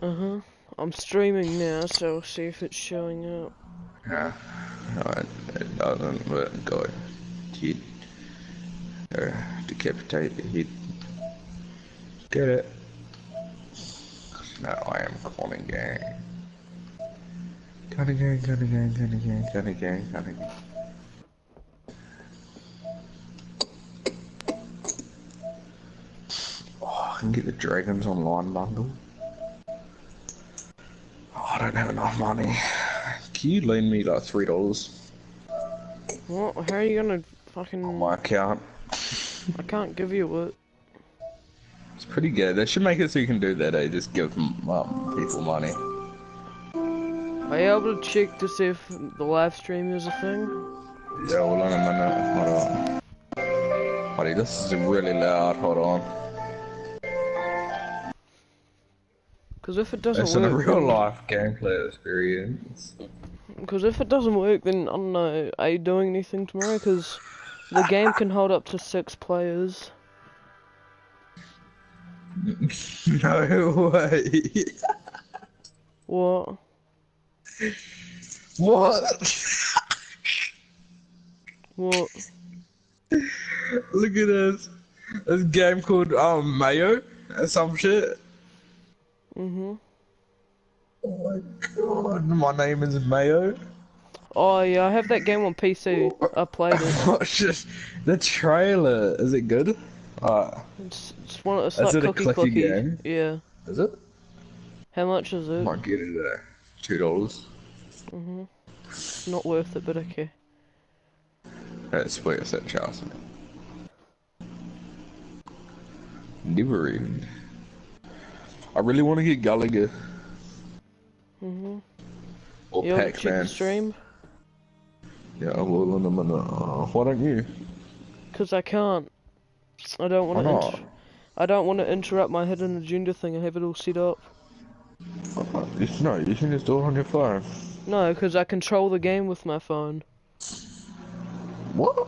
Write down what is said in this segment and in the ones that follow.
Uh-huh. I'm streaming now, so I'll see if it's showing up. Yeah. No, it doesn't, but go hit or decapitate the hit. Get it? No, I am calling gang. Gunning gang, gunning gang, gunning gang, gunning gang, gunning gang. Oh, I can get the Dragons Online bundle. Oh, I don't have enough money. Can you lend me like $3 What? How are you gonna on my fucking... account? I can't give you it. It's pretty good. They should make it so you can do that, eh? Just give people money. Are you able to check to see if the live stream is a thing? Yeah, hold on a minute. Hold on. Buddy, this is really loud. Hold on. Because if it doesn't It's in a work, real then... life gameplay experience. Because if it doesn't work, then, I don't know, are you doing anything tomorrow? Because the game can hold up to 6 players. No way. What? What? What? Look at this. This game called Mayo or some shit. Mm-hmm. Oh my god. My name is Mayo. Oh yeah, I have that game on PC. I played it. What's just the trailer? Is it good? It's Is like it a Cookie clicky Clicky. game? Yeah. Is it? How much is it? Might get it at $2. Mm-hmm. It's not worth it, but okay. That's where it's at, Charles. Never even. I really want to get Gallagher Mm-hmm. or You want to check the Pac-Man. stream? Yeah, well, in a minute. Why don't you? Cause I can't. I don't Why want to. not? I don't want to interrupt my hidden agenda thing. I have it all set up. No, you can just do it on your phone. No, cause I control the game with my phone. What?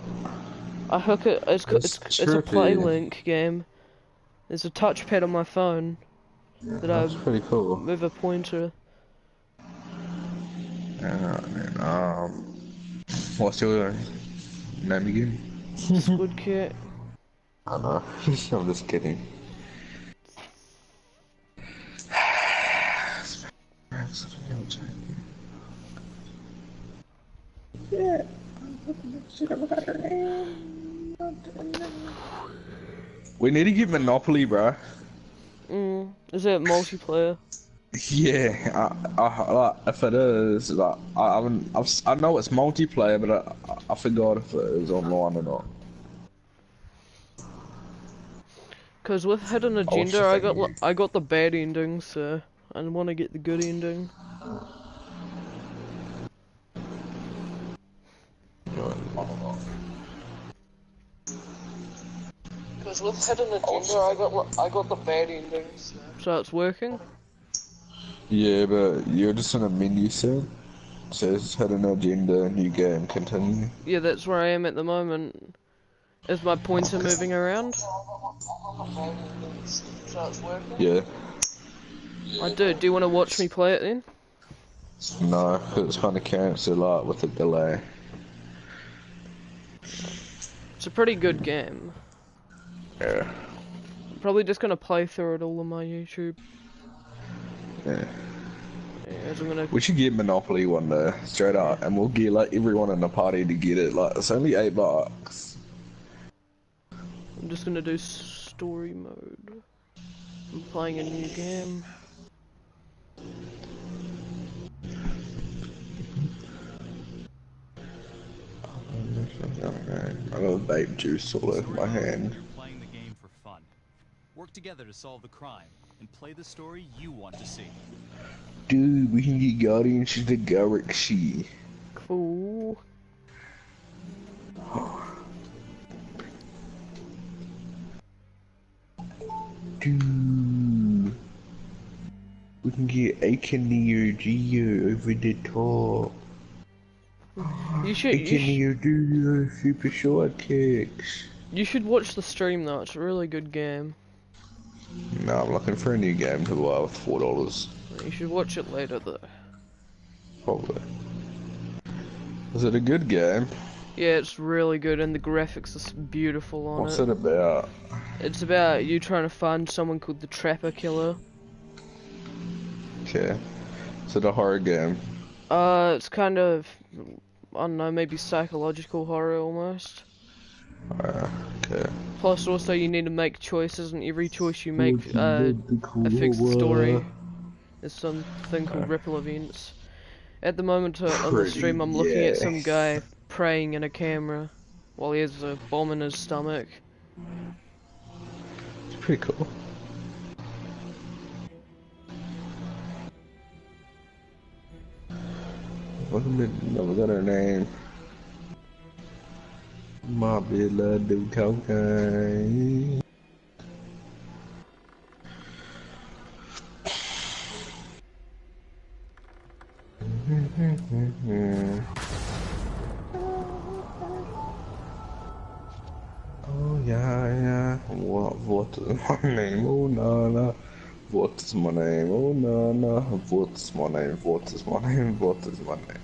I hook it. It's That's a trippy. PlayLink game. There's a touchpad on my phone that I That's pretty cool. move a pointer. What's your name again? Squid Cat. I know. I'm just kidding. Yeah. We need to get Monopoly, bro. Is it multiplayer? Yeah, if it is, like, I know it's multiplayer, but I forgot if it is online or not. Cause with hidden I was agenda, just thinking. I got the bad ending, so I want to get the good ending. Cause with hidden agenda, I got the bad endings. So it's working. Yeah, but you're just in a menu set. It says hidden agenda, new game, continue. Yeah, that's where I am at the moment. Is my pointer moving around? So it's working. Yeah. I do. Do you want to watch me play it then? No, 'cause it's kind of cancelled like with a delay. It's a pretty good game. Yeah. I'm probably just gonna play through it all on my YouTube. Yeah. As I'm gonna. We should get Monopoly one day, straight up, and we'll get like everyone in the party to get it. Like it's only $8. I'm just gonna do story mode. I'm playing a new game. I got a vape juice all over my hand. Playing the game for fun. Work together to solve the crime and play the story you want to see. Dude, we can get Guardians of the Galaxy. Cool. Dude, we can get Aiken Neo Geo over the top. You should. Aiken Neo Geo Super Short Kicks. You should watch the stream though. It's a really good game. No, I'm looking for a new game to buy with $4. You should watch it later though. Probably. Is it a good game? Yeah, it's really good and the graphics are beautiful on What's it. it about? It's about you trying to find someone called the Trapper Killer. Okay. Is it a horror game? It's kind of, I don't know, maybe psychological horror almost. Okay. Plus also you need to make choices and every choice you make affects the story. There's something called ripple events. At the moment on the stream I'm looking at some guy praying in a camera while he has a bomb in his stomach. It's pretty cool. Never got her name. My blood do cocaine. Oh yeah. What is my name? Oh Nana. What is my name? Oh Nana. What is my name? What is my name? What is my name?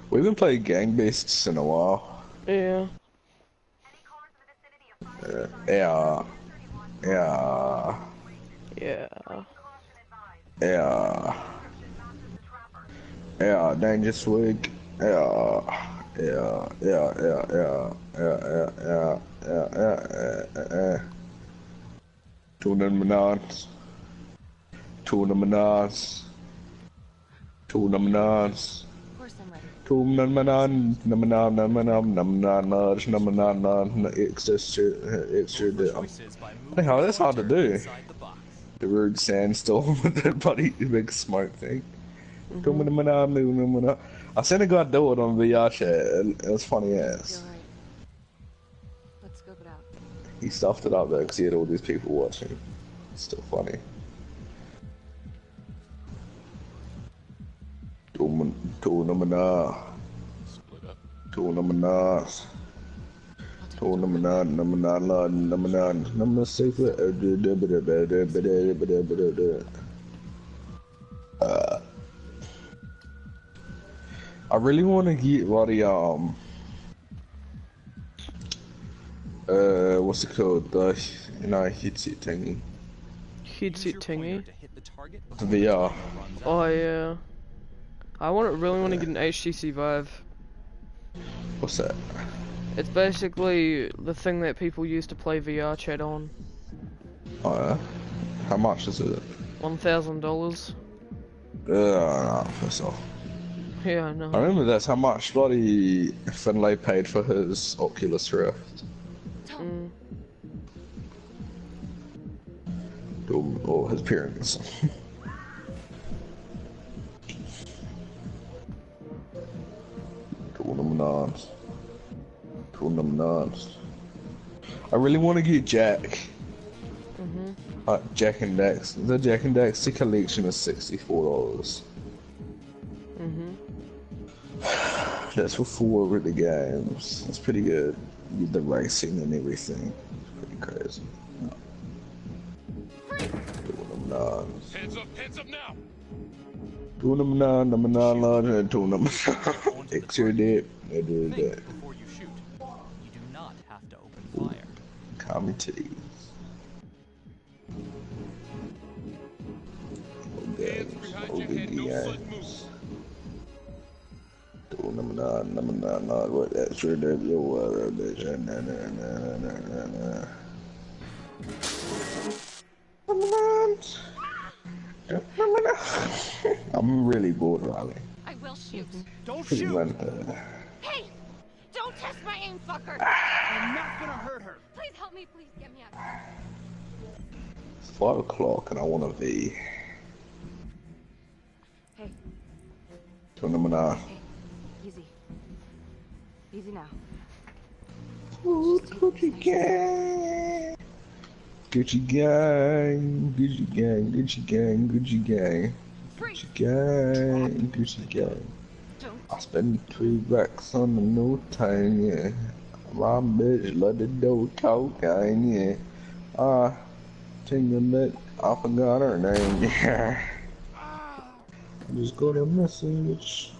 We haven't played Gang Beasts in a while. Yeah. Yeah. Dangerous Week. Yeah. Tuna Manans. Tuna Manans. Tuna Manans. Of course I'm ready. Tuna Manan. Namanan. Hey, that's hard to do. The rude sandstorm with that bloody big smoke thing. I seen a guy do it on VR chat. It was funny ass. You're right. Let's scope it out. He stuffed it up though because he had all these people watching. It's still funny. I really want to get bloody what's it called? The headset thingy. Headset tingy. The VR. Oh yeah. I really want to get an HTC Vive. What's that? It's basically the thing that people use to play VR chat on. Oh yeah. How much is it? $1,000. No, piss off. Yeah, I know. I remember that's how much bloody Finlay paid for his Oculus Rift. Mm. Or his parents. I really want to get Jack. Jack and Dax. The Jack and Daxter collection is $64. That's for 4 really games. That's pretty good. You get the racing and everything. It's pretty crazy. Hands up now! Extra dip. I do that. Before you shoot, you do not have to open fire. Common titties. Hands behind your head, no foot moves. What extra dip your I'm really bored, Riley. I will shoot. Don't Pretty shoot! run, Hey! Don't test my aim, fucker! I'm not gonna hurt her. Please help me, please get me out. It's 5 o'clock and I want to be. Hey, Hey. easy. Easy now. Gucci gang. Gucci gang. Gucci gang. Gucci gang. Gucci gang. Freeze! Gucci gang. Gucci gang. Don't I spent 2 racks on a new time, yeah. My bitch let the dough cocaine, yeah. I think admit I forgot her name, yeah. I just got a message.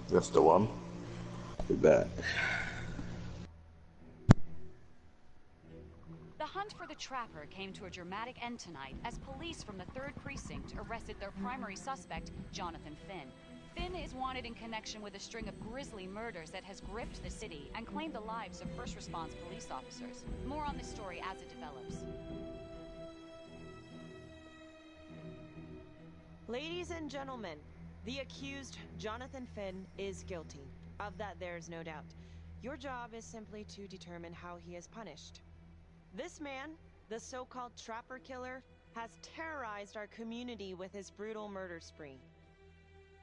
That's the one. Be back. The hunt for the Trapper came to a dramatic end tonight as police from the 3rd Precinct arrested their primary suspect, Jonathan Finn. Finn is wanted in connection with a string of grisly murders that has gripped the city and claimed the lives of first response police officers. More on this story as it develops. Ladies and gentlemen, the accused, Jonathan Finn, is guilty. Of that, there's no doubt. Your job is simply to determine how he is punished. This man, the so-called Trapper Killer, has terrorized our community with his brutal murder spree.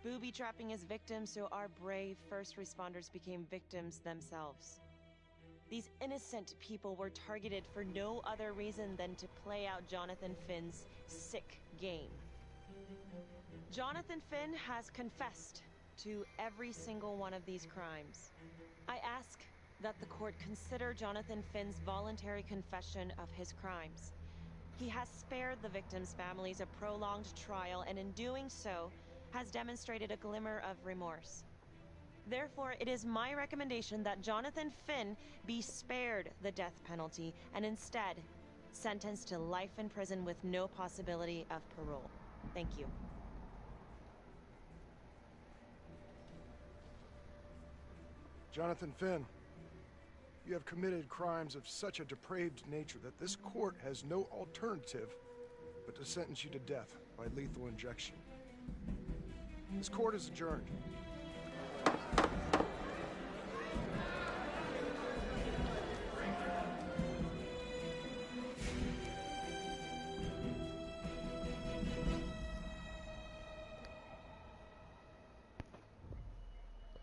Booby-trapping his victims so our brave first responders became victims themselves. These innocent people were targeted for no other reason than to play out Jonathan Finn's sick game. Jonathan Finn has confessed to every single one of these crimes. I ask that the court consider Jonathan Finn's voluntary confession of his crimes. He has spared the victims' families a prolonged trial, and in doing so, has demonstrated a glimmer of remorse. Therefore, it is my recommendation that Jonathan Finn be spared the death penalty and instead sentenced to life in prison with no possibility of parole. Thank you. Jonathan Finn, you have committed crimes of such a depraved nature that this court has no alternative but to sentence you to death by lethal injection. This court is adjourned.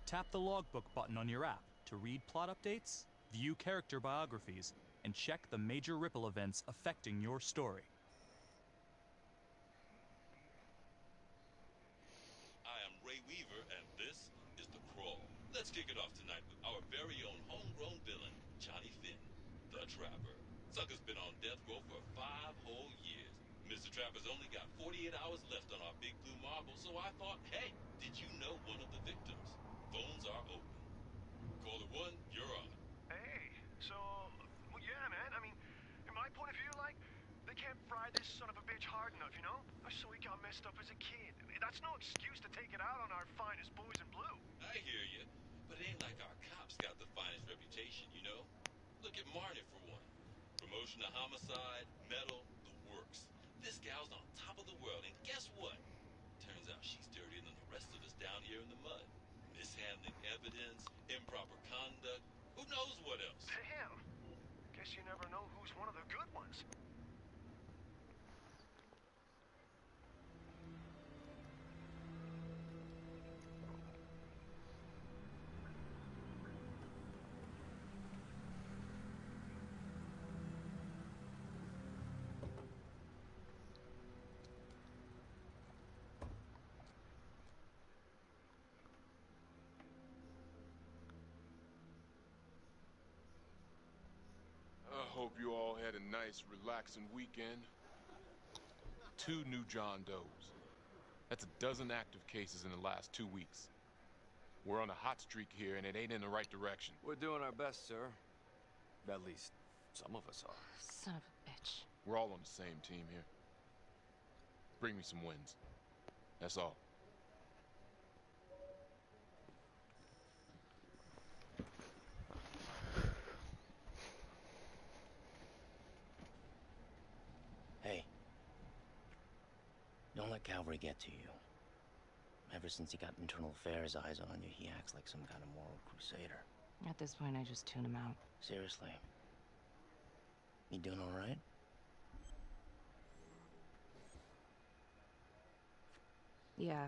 Tap the logbook button on your app to read plot updates, view character biographies, and check the major ripple events affecting your story. I am Ray Weaver, and this is The Crawl. Let's kick it off tonight with our very own homegrown villain, Johnny Finn, the Trapper. Sucker's been on death row for 5 whole years. Mr. Trapper's only got 48 hours left on our big blue marble, so I thought, hey, did you know one of the victims? Phones are open. Caller 1, you're on. Hey, so, well, yeah, man, I mean, in my point of view, like, they can't fry this son of a bitch hard enough, you know? So he got messed up as a kid. I mean, that's no excuse to take it out on our finest boys in blue. I hear you, but it ain't like our cops got the finest reputation, you know? Look at Marnie for one. Promotion to homicide, medal, the works. This gal's on top of the world, and guess what? Turns out she's dirtier than the rest of us down here in the mud. Mishandling evidence, improper conduct, who knows what else? Damn. Guess you never know who's one of the good ones. I hope you all had a nice, relaxing weekend. 2 new John Does. That's a dozen active cases in the last 2 weeks. We're on a hot streak here, and it ain't in the right direction. We're doing our best, sir. At least, some of us are. Son of a bitch. We're all on the same team here. Bring me some wins. That's all. Hey. Don't let Calvary get to you. Ever since he got internal affairs eyes on you, he acts like some kind of moral crusader. At this point, I just tune him out. Seriously. You doing all right? Yeah.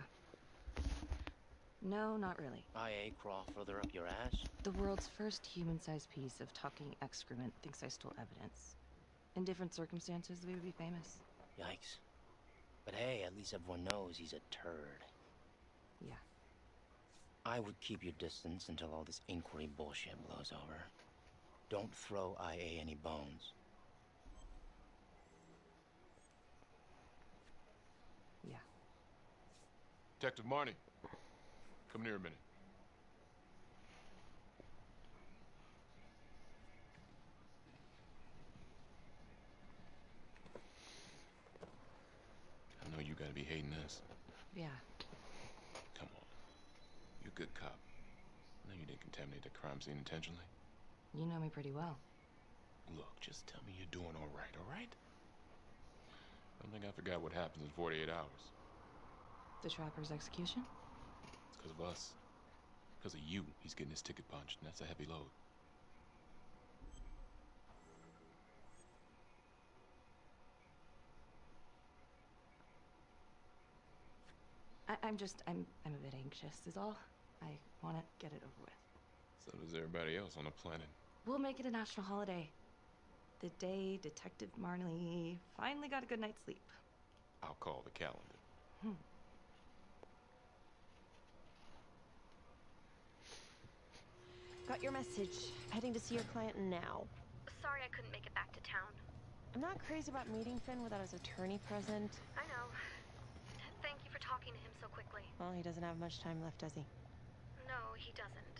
No, not really. IA crawl further up your ass? The world's first human-sized piece of talking excrement thinks I stole evidence. In different circumstances, we would be famous. Yikes. But hey, at least everyone knows he's a turd. Yeah. I would keep your distance until all this inquiry bullshit blows over. Don't throw IA any bones. Yeah. Detective Marnie, come here a minute. I know you gotta be hating this. Yeah. Come on. You're a good cop. I know you didn't contaminate the crime scene intentionally. You know me pretty well. Look, just tell me you're doing all right, all right? I don't think I forgot what happens in 48 hours. The Trapper's execution? It's because of us. Because of you, he's getting his ticket punched, and that's a heavy load. I'm a bit anxious is all. I want to get it over with. So does everybody else on the planet. We'll make it a national holiday. The day Detective Marley finally got a good night's sleep. I'll call the calendar. Got your message. Heading to see your client now. Sorry I couldn't make it back to town. I'm not crazy about meeting Finn without his attorney present. I know. Thank you for talking to him so quickly. Well, he doesn't have much time left, does he? No, he doesn't.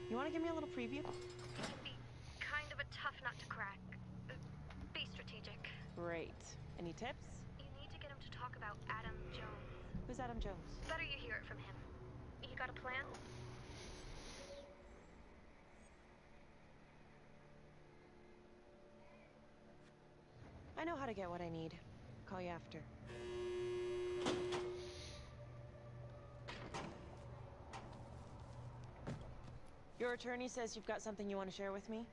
You want to give me a little preview? He can be kind of a tough nut to crack. Be strategic. Great. Any tips? You need to get him to talk about Adam Jones. Who's Adam Jones? Better you hear it from him. You got a plan? I know how to get what I need. Call you after. Your attorney says you've got something you want to share with me?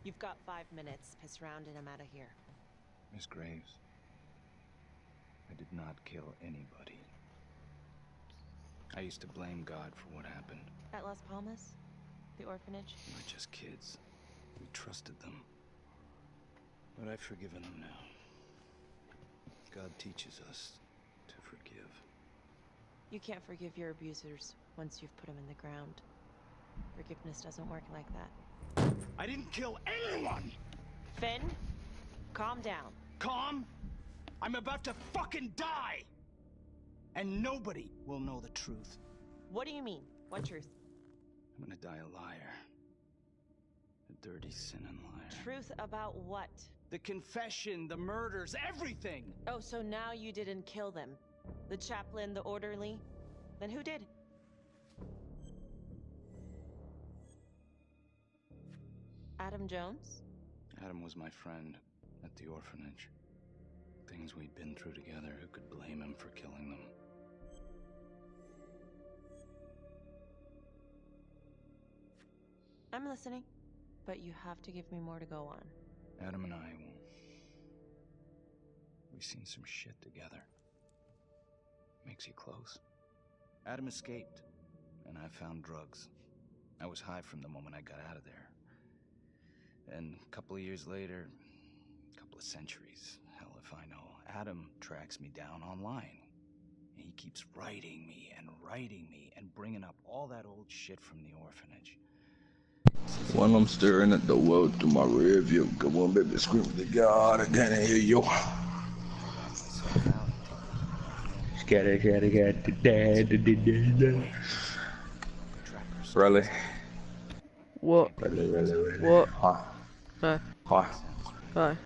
You've got 5 minutes. Piss around and I'm out of here. Miss Graves, I did not kill anybody. I used to blame God for what happened. At Las Palmas? The orphanage? We're just kids. We trusted them. But I've forgiven them now. God teaches us to forgive. You can't forgive your abusers once you've put them in the ground. Forgiveness doesn't work like that. I didn't kill anyone! Finn, calm down. Calm? I'm about to fucking die! And nobody will know the truth. What do you mean? What truth? I'm gonna die a liar. A dirty, sinning liar. Truth about what? The confession, the murders, everything! Oh, so now you didn't kill them? The chaplain, the orderly? Then who did? Adam Jones? Adam was my friend at the orphanage. Things we'd been through together, who could blame him for killing them? I'm listening, but you have to give me more to go on. Adam and I, we've seen some shit together. Makes you close. Adam escaped, and I found drugs. I was high from the moment I got out of there. And a couple of years later, a couple of centuries, hell if I know, Adam tracks me down online. He keeps writing me and bringing up all that old shit from the orphanage. When I'm staring at the world through my rear view, come on, baby, scream to God, I can't hear you. Really? What? Really? What? Hi. Hi. Hi. Hi.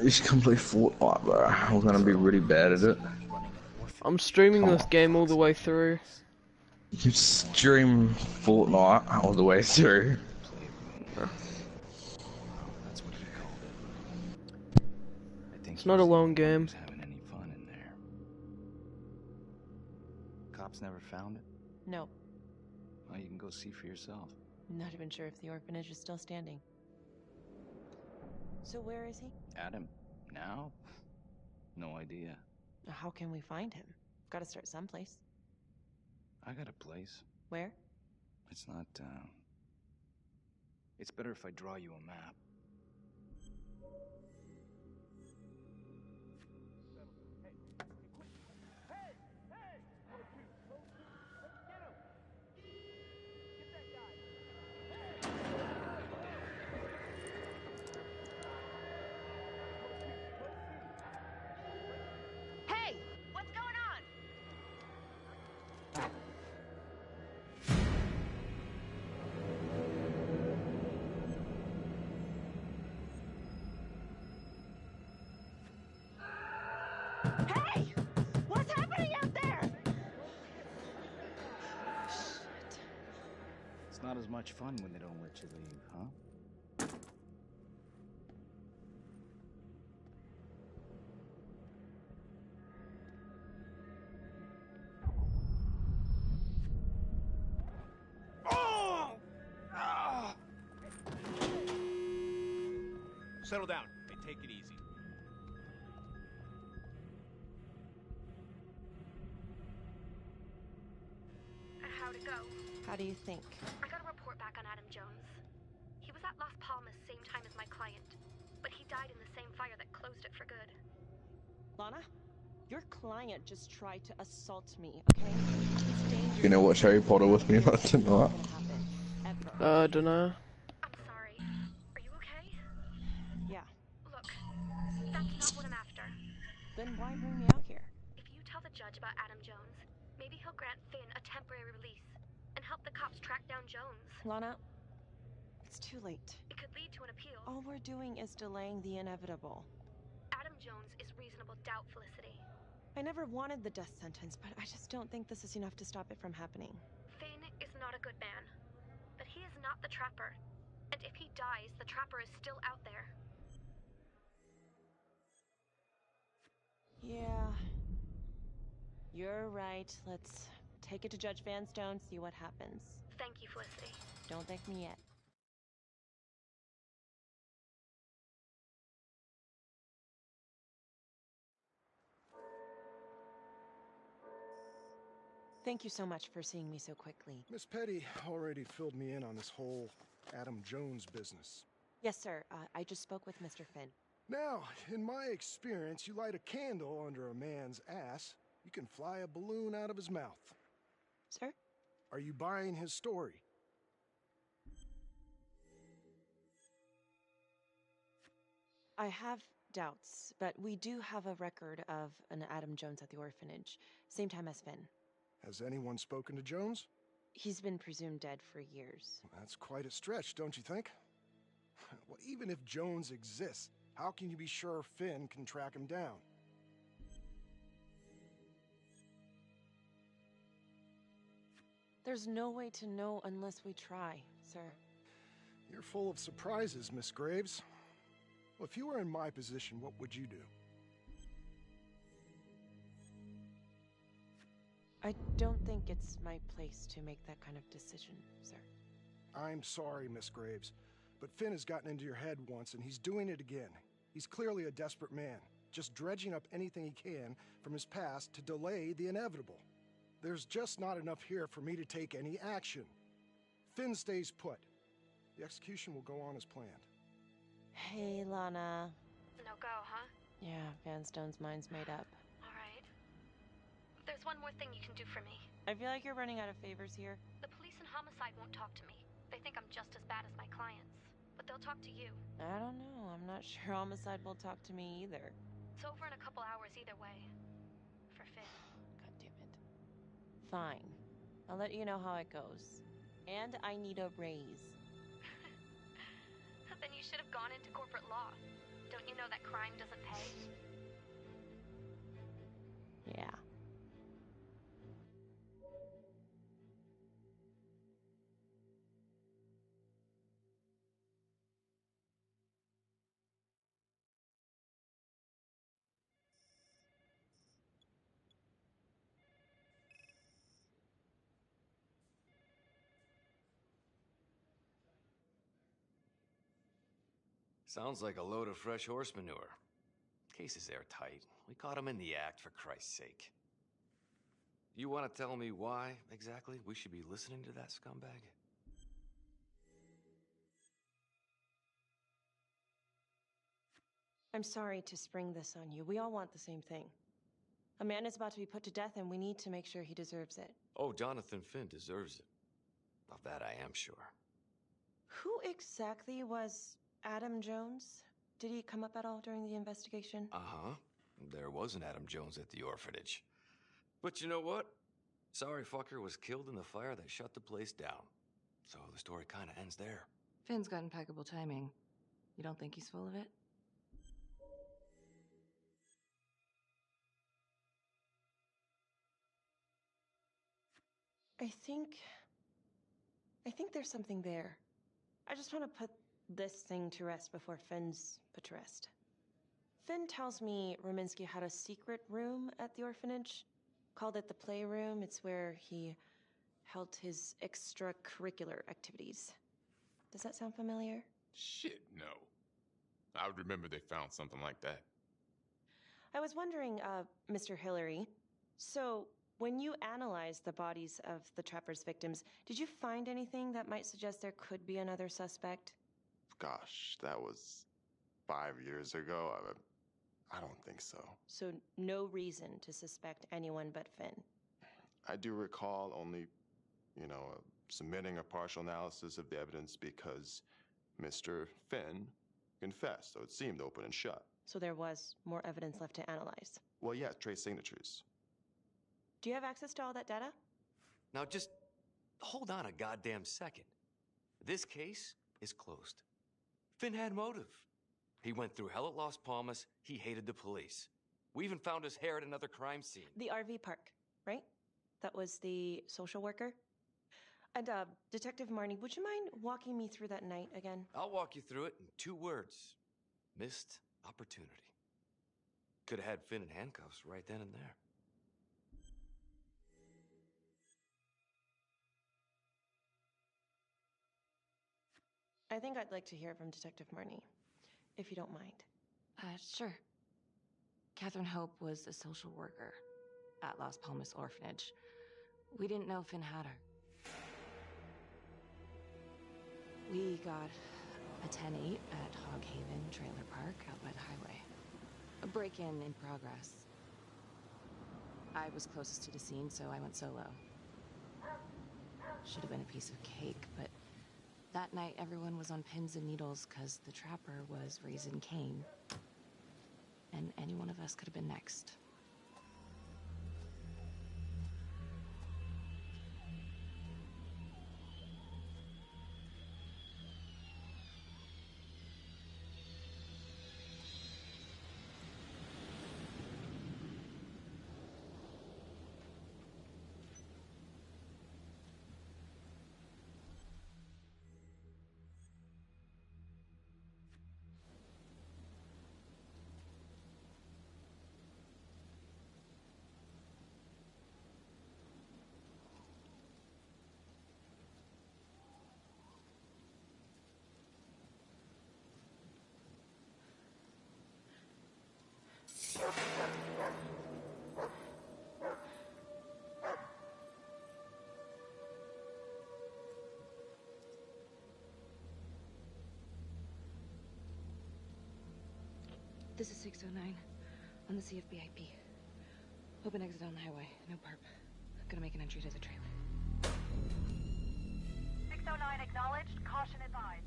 You should complete Fortnite, bro. I'm gonna be really bad at it. I'm streaming this game all the way through. You stream Fortnite all the way through. It's not a long game. Having any fun in there? Cops never found it? No. Well, you can go see for yourself. I'm not even sure if the orphanage is still standing. So where is he? Adam? Now? No idea. How can we find him? Gotta start someplace. I got a place. Where? It's not, it's better if I draw you a map. much fun when they don't let you leave, huh? Settle down. Hey, take it easy. How'd it go? How do you think? I got a report back on Adam Jones. He was at Las Palmas same time as my client, but he died in the same fire that closed it for good. Lana, your client just tried to assault me, okay? You know watch Harry Potter with me tonight? Dunno. I'm sorry. Are you okay? Yeah. Look, that's not what I'm after. Then why bring me out here? If you tell the judge about Adam Jones, maybe he'll grant Finn a temporary release and help the cops track down Jones. Lana, it's too late. It could lead to an appeal. All we're doing is delaying the inevitable. Adam Jones is reasonable doubt, Felicity. I never wanted the death sentence, but I just don't think this is enough to stop it from happening. Finn is not a good man, but he is not the Trapper. And if he dies, the Trapper is still out there. Yeah. You're right. Let's take it to Judge Vanstone, see what happens. Thank you, Felicity. Don't thank me yet. Thank you so much for seeing me so quickly. Miss Petty already filled me in on this whole Adam Jones business. Yes, sir. I just spoke with Mr. Finn. Now, in my experience, you light a candle under a man's ass, you can fly a balloon out of his mouth. Sir? Are you buying his story? I have doubts, but we do have a record of an Adam Jones at the orphanage, same time as Finn. Has anyone spoken to Jones? He's been presumed dead for years. That's quite a stretch, don't you think? Well, even if Jones exists, how can you be sure Finn can track him down? There's no way to know unless we try, sir. You're full of surprises, Miss Graves. Well, if you were in my position, what would you do? I don't think it's my place to make that kind of decision, sir. I'm sorry, Miss Graves, but Finn has gotten into your head once, and he's doing it again. He's clearly a desperate man, just dredging up anything he can from his past to delay the inevitable. There's just not enough here for me to take any action. Finn stays put. The execution will go on as planned. Hey, Lana. No go, huh? Yeah, Vanstone's mind's made up. Alright. There's one more thing you can do for me. I feel like you're running out of favors here. The police and homicide won't talk to me. They think I'm just as bad as my clients. But they'll talk to you. I don't know. I'm not sure homicide will talk to me either. It's over in a couple hours either way. For Finn. God damn it. Fine. I'll let you know how it goes. And I need a raise. Then you should have gone into corporate law. Don't you know that crime doesn't pay? Yeah. Sounds like a load of fresh horse manure. Case is airtight. We caught him in the act, for Christ's sake. You want to tell me why, exactly, we should be listening to that scumbag? I'm sorry to spring this on you. We all want the same thing. A man is about to be put to death, and we need to make sure he deserves it. Oh, Jonathan Finn deserves it. Of that I am sure. Who exactly was Adam Jones? Did he come up at all during the investigation? Uh-huh. There was an Adam Jones at the orphanage. But you know what? Sorry fucker was killed in the fire that shut the place down. So the story kind of ends there. Finn's got impeccable timing. You don't think he's full of it? I I think there's something there. I just want to put this thing to rest before Finn's put to rest. Finn tells me Rominsky had a secret room at the orphanage. Called it the playroom. It's where he held his extracurricular activities. Does that sound familiar? Shit, no. I would remember they found something like that. I was wondering, Mr. Hillary, so when you analyzed the bodies of the Trapper's victims, did you find anything that might suggest there could be another suspect? Gosh, that was 5 years ago. I don't think so. So no reason to suspect anyone but Finn? I do recall only, submitting a partial analysis of the evidence because Mr. Finn confessed, so it seemed open and shut. So there was more evidence left to analyze? Well, yeah, trace signatures. Do you have access to all that data? Now just hold on a goddamn second. This case is closed. Finn had motive. He went through hell at Las Palmas. He hated the police. We even found his hair at another crime scene. The RV park, right? That was the social worker? And, Detective Marnie, would you mind walking me through that night again? I'll walk you through it in 2 words. Missed opportunity. Could have had Finn in handcuffs right then and there. I think I'd like to hear from Detective Marnie, if you don't mind. Sure. Catherine Hope was a social worker at Las Palmas Orphanage. We didn't know Finn had her. We got a 10-8 at Hog Haven Trailer Park out by the highway. A break-in in progress. I was closest to the scene, so I went solo. Should have been a piece of cake, but that night everyone was on pins and needles because the Trapper was raising Cain. And any one of us could have been next. This is 609 on the CFBIP. Open exit on the highway. No perp. Gonna make an entry to the trailer. 609 acknowledged. Caution advised.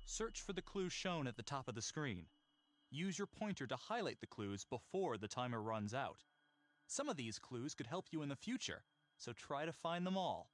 Search for the clues shown at the top of the screen. Use your pointer to highlight the clues before the timer runs out. Some of these clues could help you in the future, so try to find them all.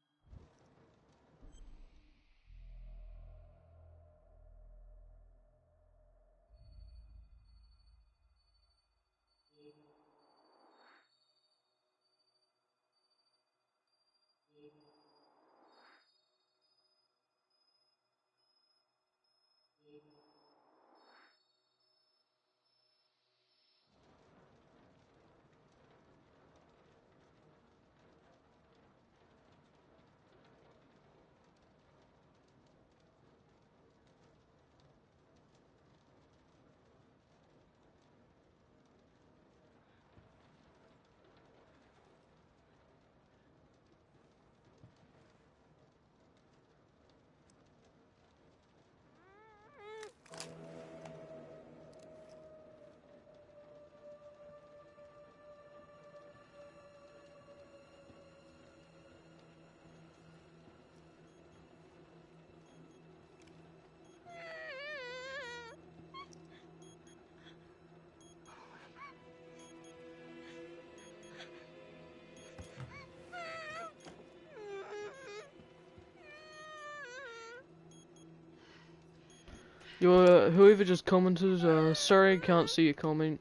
Whoever just commented, sorry, can't see your comment,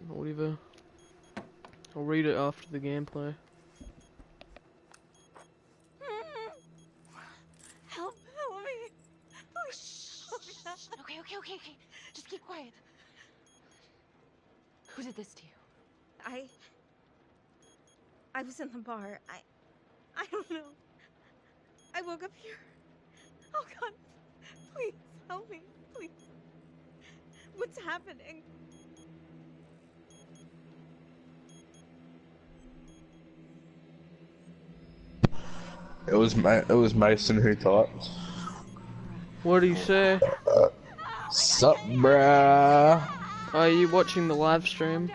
or whatever. I'll read it after the gameplay. Help me. Please. Okay. Just keep quiet. Who did this to you? I was in the bar. I don't know. I woke up here. Oh God, please help me, please. What's happening? It was Mason who typed. What do you say? Sup, bruh? Are you watching the live stream?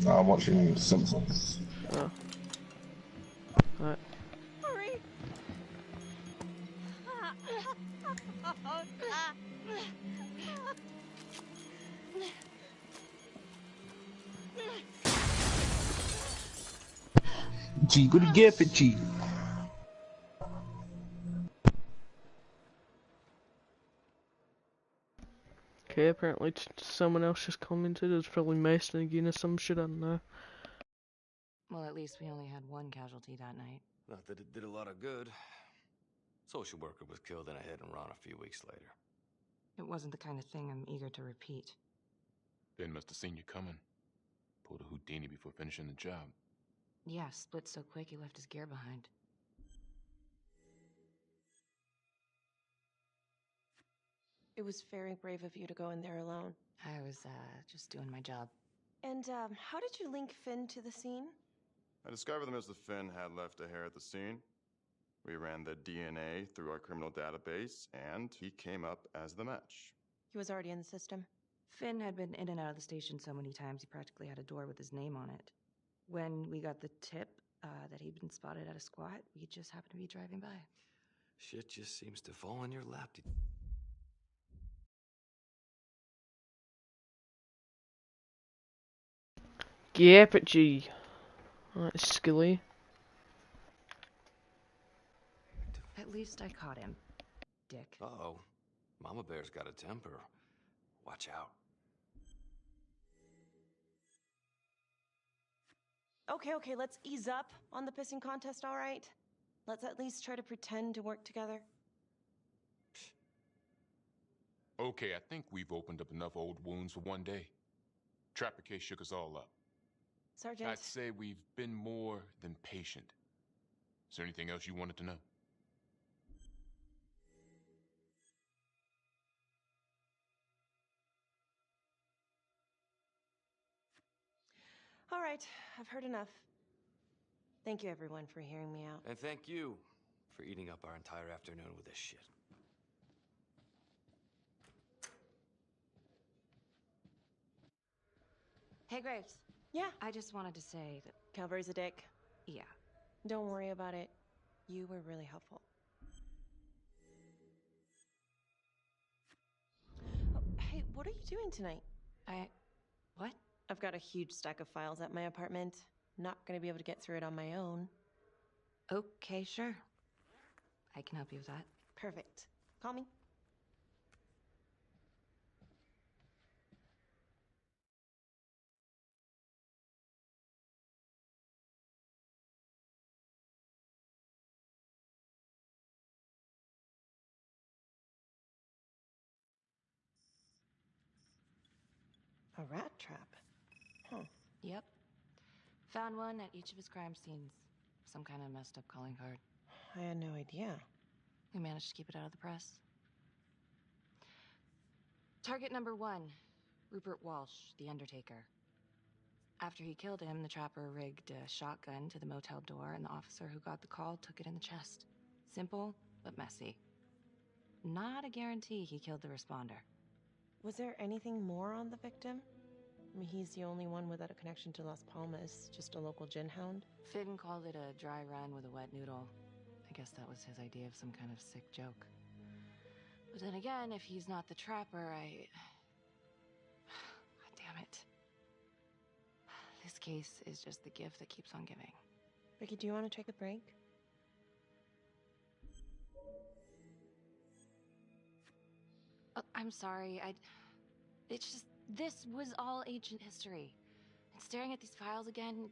No, I'm watching Simpsons. Oh. Alright. Hurry. G, good to get it, G. Okay, apparently someone else just commented. It's probably Mason again or some shit, I don't know. Well, at least we only had one casualty that night. Not that it did a lot of good. Social worker was killed in a hit and run a few weeks later. It wasn't the kind of thing I'm eager to repeat. Ben must have seen you coming. Pulled a Houdini before finishing the job. Yeah, split so quick he left his gear behind. It was very brave of you to go in there alone. I was, just doing my job. And, how did you link Finn to the scene? I discovered that Mr. Finn had left a hair at the scene. We ran the DNA through our criminal database, and he came up as the match. He was already in the system. Finn had been in and out of the station so many times he practically had a door with his name on it. When we got the tip that he'd been spotted at a squat, we just happened to be driving by. Shit just seems to fall in your lap. Yep, G. Alright, Skilly. At least I caught him, dick. Uh-oh. Mama Bear's got a temper. Watch out. Okay, let's ease up on the pissing contest, all right? Let's at least try to pretend to work together. Okay, I think we've opened up enough old wounds for one day. Trapper case shook us all up. Sergeant. I'd say we've been more than patient. Is there anything else you wanted to know? All right, I've heard enough. Thank you, everyone, for hearing me out. And thank you for eating up our entire afternoon with this shit. Hey, Graves. Yeah? I just wanted to say that... Calvary's a dick. Yeah. Don't worry about it. You were really helpful. Oh, hey, what are you doing tonight? What? I've got a huge stack of files at my apartment. Not gonna be able to get through it on my own. Okay, sure. I can help you with that. Perfect. Call me. A rat trap? Huh. Yep. Found one at each of his crime scenes. Some kind of messed up calling card. I had no idea. We managed to keep it out of the press. Target number 1, Rupert Walsh, the Undertaker. After he killed him, the trapper rigged a shotgun to the motel door, and the officer who got the call took it in the chest. Simple, but messy. Not a guarantee he killed the responder. Was there anything more on the victim? I mean, he's the only one without a connection to Las Palmas, just a local gin hound. Finn called it a dry run with a wet noodle. I guess that was his idea of some kind of sick joke. But then again, if he's not the trapper, God damn it. This case is just the gift that keeps on giving. Ricky, do you want to take a break? I'm sorry. It's just, this was all ancient history. And staring at these files again,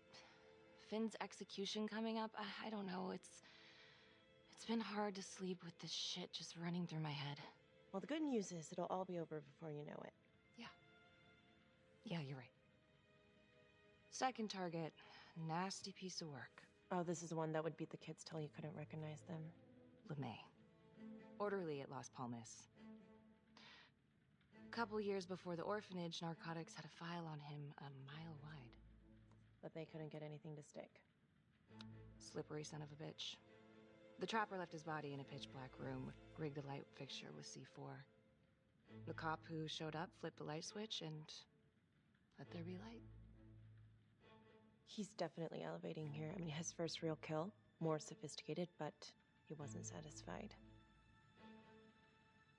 Finn's execution coming up, I don't know, it's been hard to sleep with this shit just running through my head. Well, the good news is it'll all be over before you know it. Yeah, you're right. Second target, nasty piece of work. Oh, this is the one that would beat the kids till you couldn't recognize them. LeMay. Orderly at Las Palmas. Couple years before the orphanage, narcotics had a file on him a mile wide. But they couldn't get anything to stick. Slippery son of a bitch. The trapper left his body in a pitch black room, rigged the light fixture with C4. The cop who showed up flipped the light switch and let there be light. He's definitely elevating here. I mean, his first real kill, more sophisticated, but he wasn't satisfied.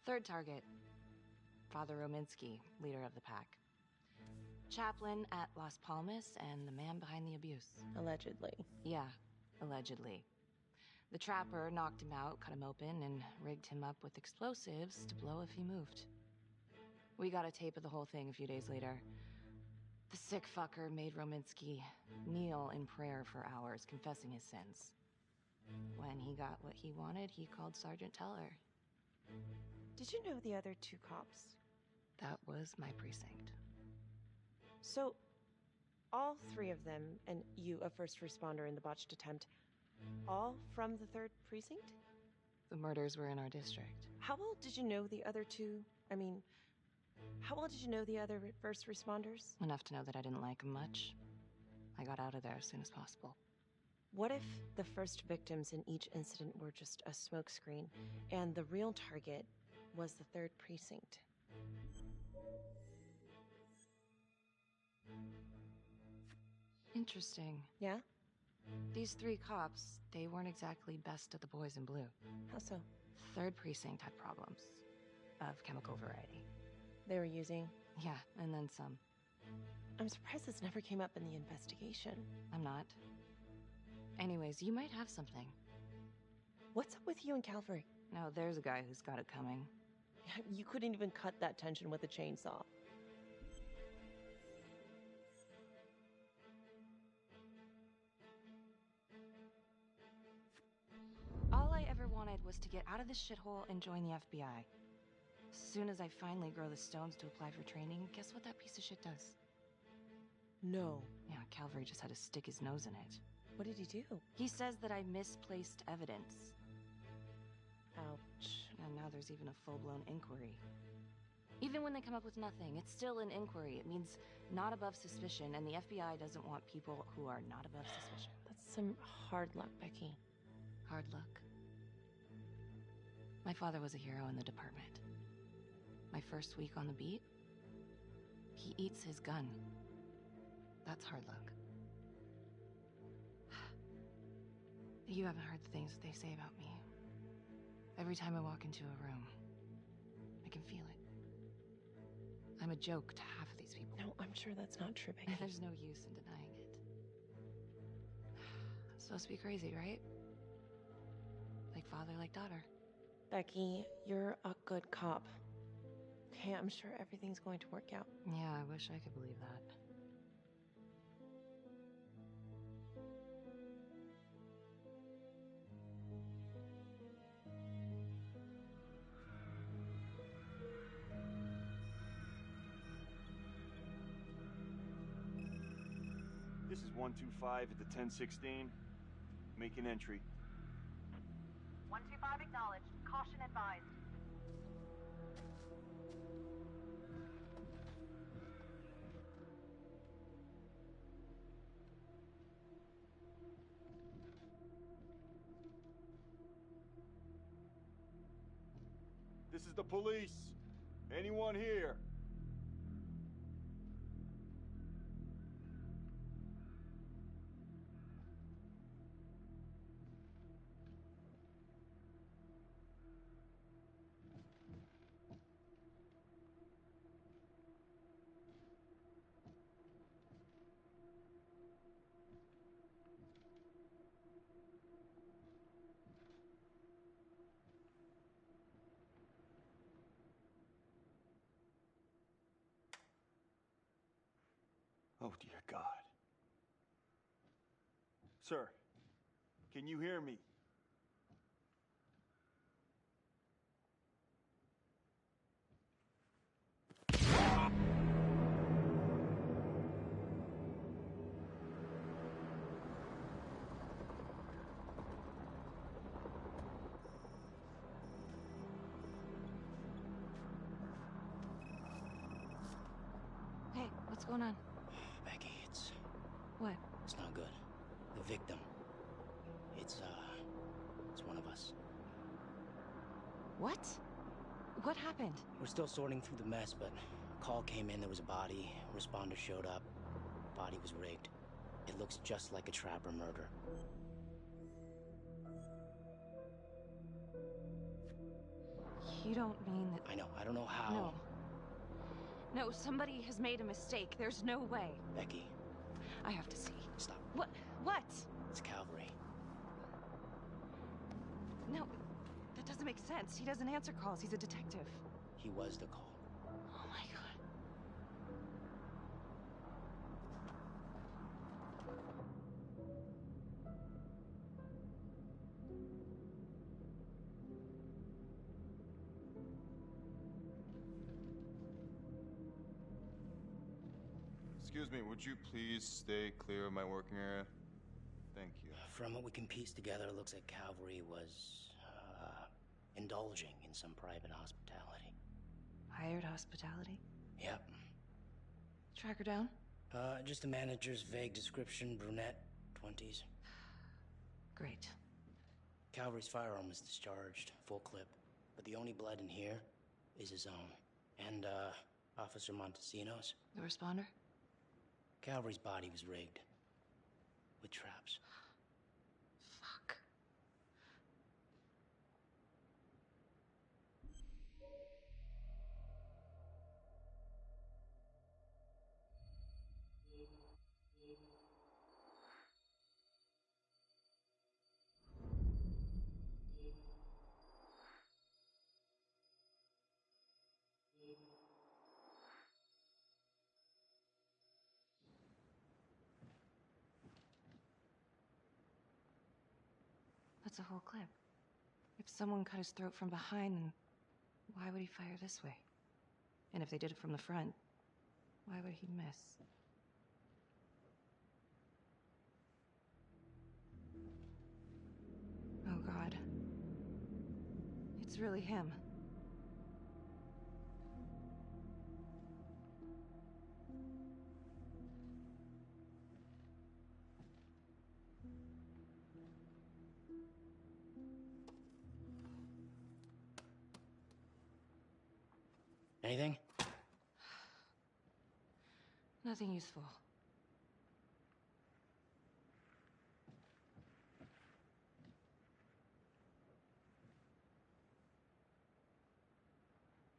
Third target, Father Rominsky, leader of the pack. Chaplain at Las Palmas and the man behind the abuse. Allegedly. Yeah, allegedly. The trapper knocked him out, cut him open, and rigged him up with explosives to blow if he moved. We got a tape of the whole thing a few days later. The sick fucker made Rominsky kneel in prayer for hours, confessing his sins. When he got what he wanted, he called Sergeant Teller. Did you know the other two cops? That was my precinct. So, all three of them, and you, a first responder in the botched attempt, all from the 3rd precinct? The murders were in our district. How well did you know the other two? I mean, how well did you know the other first responders? Enough to know that I didn't like them much. I got out of there as soon as possible. What if the first victims in each incident were just a smokescreen, and the real target was the 3rd precinct? Interesting. Yeah? These 3 cops, they weren't exactly best of the boys in blue. How so? 3rd precinct had problems. Of chemical variety. They were using? Yeah, and then some. I'm surprised this never came up in the investigation. I'm not. Anyways, you might have something. What's up with you and Calvary? No, there's a guy who's got it coming. You couldn't even cut that tension with a chainsaw. All I ever wanted was to get out of this shithole and join the FBI. As soon as I finally grow the stones to apply for training, guess what that piece of shit does? No. Yeah, Calvary just had to stick his nose in it. What did he do? He says that I misplaced evidence. Ouch. And now there's even a full-blown inquiry. Even when they come up with nothing, it's still an inquiry. It means not above suspicion, and the FBI doesn't want people who are not above suspicion. That's some hard luck, Becky. Hard luck? My father was a hero in the department. My first week on the beat, he eats his gun. That's hard luck. You haven't heard the things that they say about me. Every time I walk into a room, I can feel it. I'm a joke to half of these people. No, I'm sure that's not true, Becky. There's no use in denying it. It's supposed to be crazy, right? Like father, like daughter. Becky, you're a good cop. Okay, I'm sure everything's going to work out. Yeah, I wish I could believe that. This is 125 at the 1016. Make an entry. 125 acknowledged. Caution advised. This is the police. Anyone here? Oh, dear God. Sir, can you hear me? Hey, what's going on? Becky, it's What? not good. The victim. It's one of us. What? What happened? We're still sorting through the mess, but a call came in, there was a body. Responder showed up. Body was rigged. It looks just like a trapper murder. You don't mean that... I know, I don't know how. No. No, somebody has made a mistake. There's no way. Becky. I have to see. Stop. What? What? It's Calvary. No, that doesn't make sense. He doesn't answer calls. He's a detective. He was the call. Oh my God. Excuse me, would you please stay clear of my working area? Thank you. From what we can piece together, it looks like Calvary was, indulging in some private hospitality. Hired hospitality? Yep. Track her down? Just the manager's vague description, brunette, 20s. Great. Calvary's firearm was discharged, full clip. But the only blood in here is his own. And, Officer Montesino's. The responder? Calvary's body was rigged. With traps. Fuck. That's a whole clip. If someone cut his throat from behind, then why would he fire this way? And if they did it from the front, why would he miss? Oh God. It's really him. Anything? Nothing useful.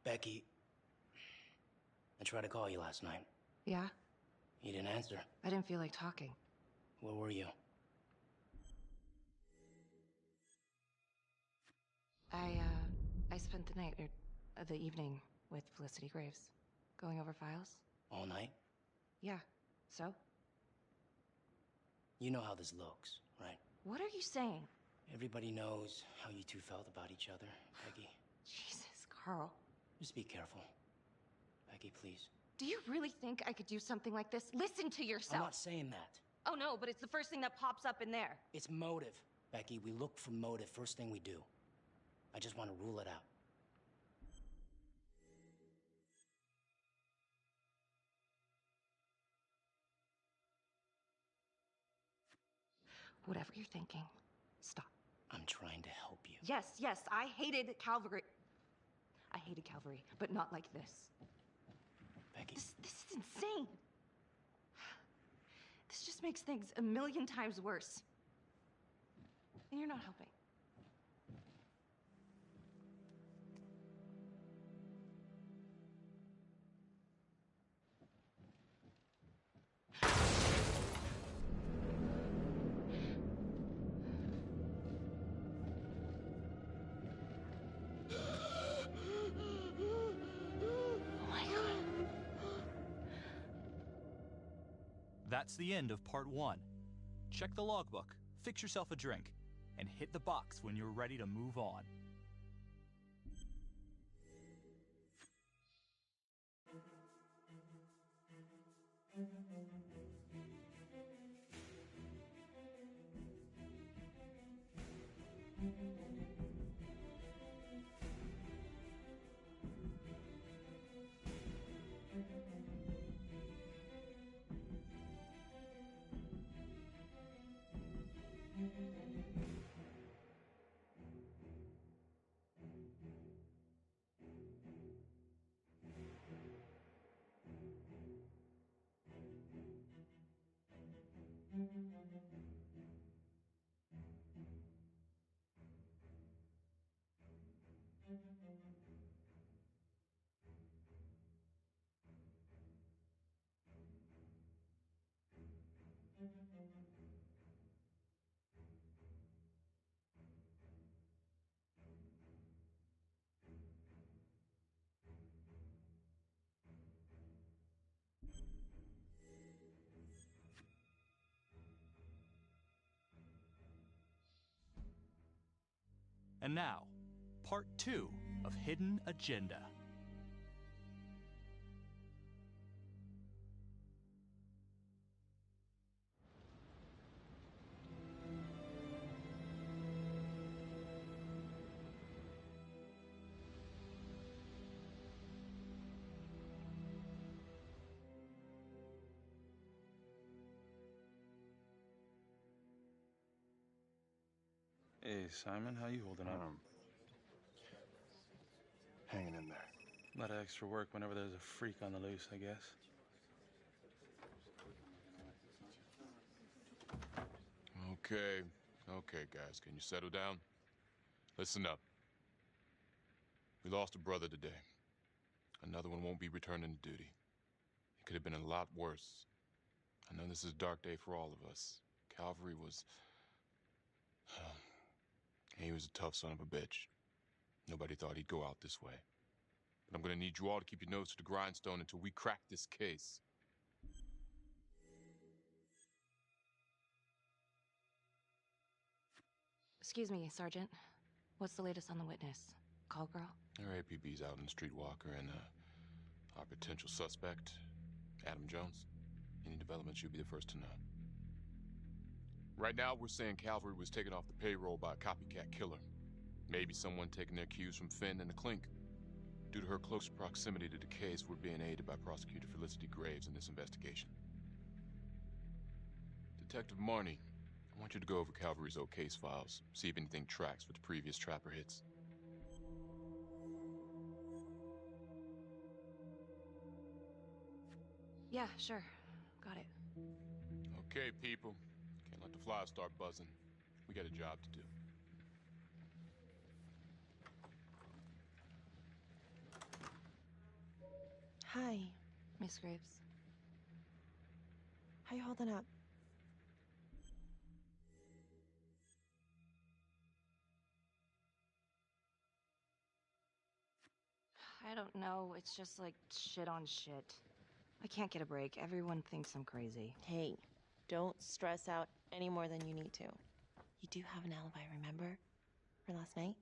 Becky, I tried to call you last night. Yeah? You didn't answer. I didn't feel like talking. Where were you? I spent the night, or the evening, with Felicity Graves. Going over files. All night? Yeah. So? You know how this looks, right? What are you saying? Everybody knows how you two felt about each other, Becky. Jesus, Carl. Just be careful. Becky, please. Do you really think I could do something like this? Listen to yourself. I'm not saying that. Oh no, but it's the first thing that pops up in there. It's motive. Becky, we look for motive first thing we do. I just want to rule it out. Whatever you're thinking, stop. I'm trying to help you. Yes, I hated Calvary. I hated Calvary, but not like this. Becky. This is insane. This just makes things a million times worse. And you're not helping. That's the end of part 1. Check the logbook, fix yourself a drink, and hit the box when you're ready to move on. And now, part 2 of Hidden Agenda. Hey, Simon, how you holding up? Hanging in there. A lot of extra work whenever there's a freak on the loose, I guess. Okay, guys, can you settle down? Listen up. We lost a brother today. Another one won't be returning to duty. It could have been a lot worse. I know this is a dark day for all of us. Calvary was... he was a tough son of a bitch. Nobody thought he'd go out this way. But I'm gonna need you all to keep your nose to the grindstone until we crack this case. Excuse me, Sergeant. What's the latest on the witness? Call girl? Our APB's out on the streetwalker, and our potential suspect, Adam Jones. Any developments, you'll be the first to know. Right now, we're saying Calvary was taken off the payroll by a copycat killer. Maybe someone taking their cues from Finn and the Clink. Due to her close proximity to the case, we're being aided by Prosecutor Felicity Graves in this investigation. Detective Marnie, I want you to go over Calvary's old case files, see if anything tracks with the previous Trapper hits. Yeah, sure. Got it. Okay, people. Can't let the flies start buzzing. We got a job to do. Hi. Miss Graves. How you holding up? I don't know. It's just like shit on shit. I can't get a break. Everyone thinks I'm crazy. Hey, don't stress out any more than you need to. You do have an alibi, remember? For last night?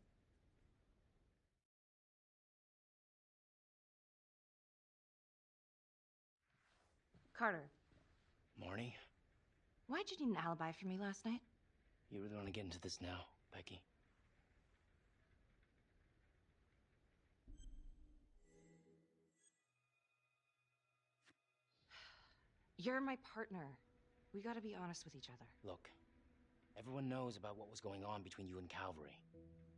Carter, Marnie, why'd you need an alibi for me last night? you really want to get into this now, Becky? You're my partner. We gotta be honest with each other. Look, everyone knows about what was going on between you and Calvary.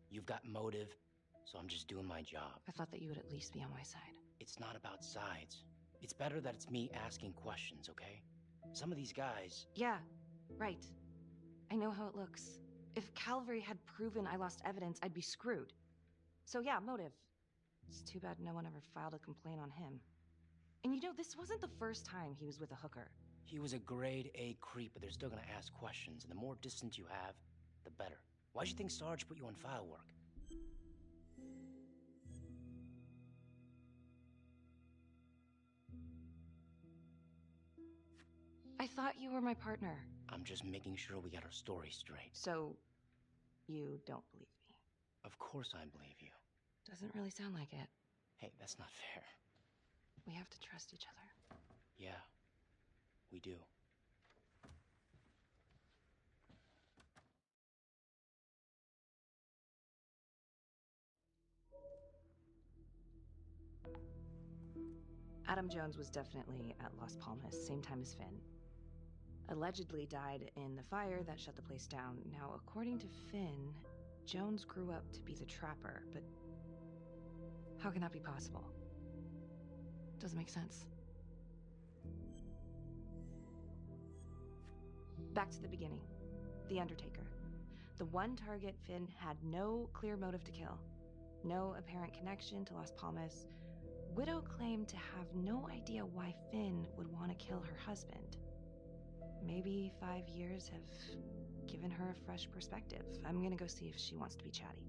You've got motive, so I'm just doing my job. I thought that you would at least be on my side. It's not about sides. It's better that it's me asking questions, okay? Some of these guys... Yeah, right. I know how it looks. If Calvary had proven I lost evidence, I'd be screwed. So yeah, motive. It's too bad no one ever filed a complaint on him. And you know, this wasn't the first time he was with a hooker. He was a grade A creep, but they're still gonna ask questions, and the more distance you have, the better. Why'd you think Sarge put you on file work? I thought you were my partner. I'm just making sure we got our story straight. So, you don't believe me? Of course I believe you. Doesn't really sound like it. Hey, that's not fair. We have to trust each other. Yeah, we do. Adam Jones was definitely at Las Palmas, same time as Finn. Allegedly died in the fire that shut the place down. Now, according to Finn, Jones grew up to be the trapper, but how can that be possible? Doesn't make sense. Back to the beginning. The Undertaker. The one target Finn had no clear motive to kill. No apparent connection to Las Palmas. Widow claimed to have no idea why Finn would want to kill her husband. Maybe 5 years have given her a fresh perspective. I'm gonna go see if she wants to be chatty.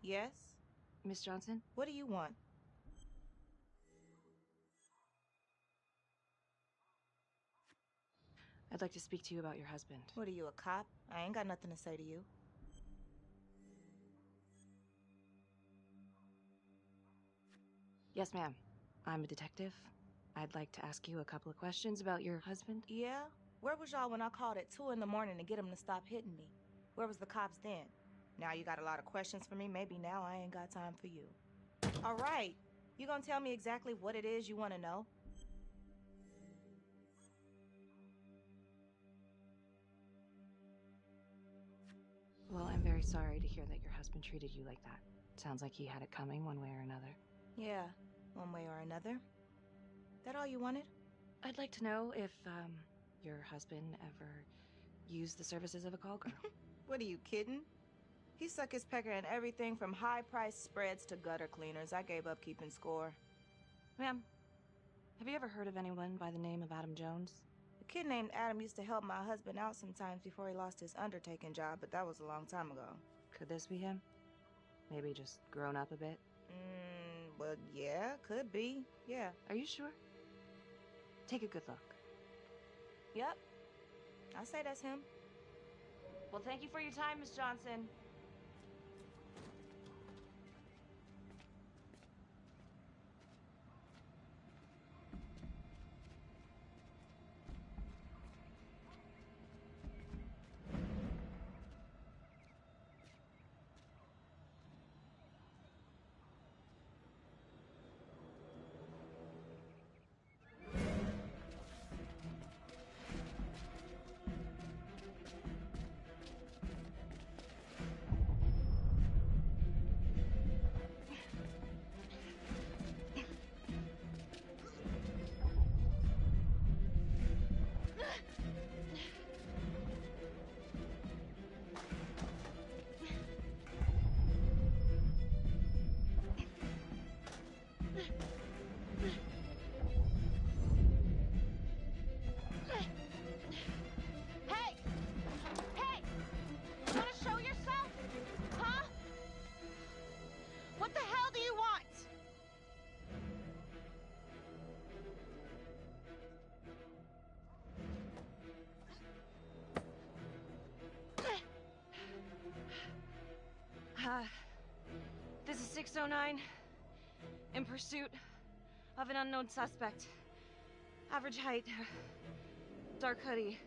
Yes? Miss Johnson? What do you want? I'd like to speak to you about your husband. What are you, a cop? I ain't got nothing to say to you. Yes, ma'am. I'm a detective. I'd like to ask you a couple of questions about your husband. Yeah? Where was y'all when I called at 2 in the morning to get him to stop hitting me? Where was the cops then? Now you got a lot of questions for me. Maybe now I ain't got time for you. All right. You gonna tell me exactly what it is you want to know? Well, I'm very sorry to hear that your husband treated you like that. Sounds like he had it coming one way or another. Yeah, one way or another. That all you wanted? I'd like to know if, your husband ever used the services of a call girl. What are you, kidding? He suck his pecker in everything from high-priced spreads to gutter cleaners. I gave up keeping score. Ma'am, have you ever heard of anyone by the name of Adam Jones? A kid named Adam used to help my husband out sometimes before he lost his undertaking job, but that was a long time ago. Could this be him? Maybe just grown up a bit? Well, yeah, could be. Yeah. Are you sure? Take a good look. Yep. I say that's him. Well, thank you for your time, Miss Johnson. This is 609, in pursuit of an unknown suspect. Average height, dark hoodie.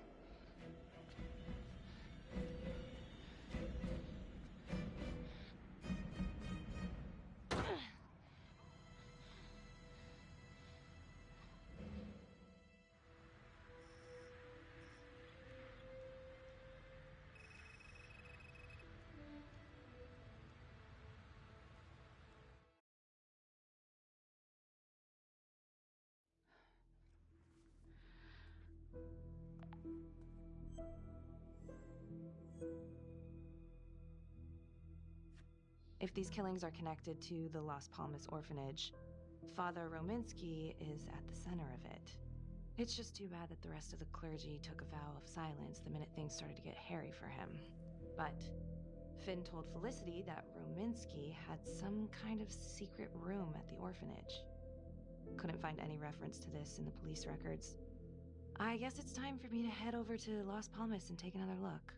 If these killings are connected to the Las Palmas orphanage, Father Rominsky is at the center of it. It's just too bad that the rest of the clergy took a vow of silence the minute things started to get hairy for him. But Finn told Felicity that Rominsky had some kind of secret room at the orphanage. Couldn't find any reference to this in the police records. I guess it's time for me to head over to Las Palmas and take another look.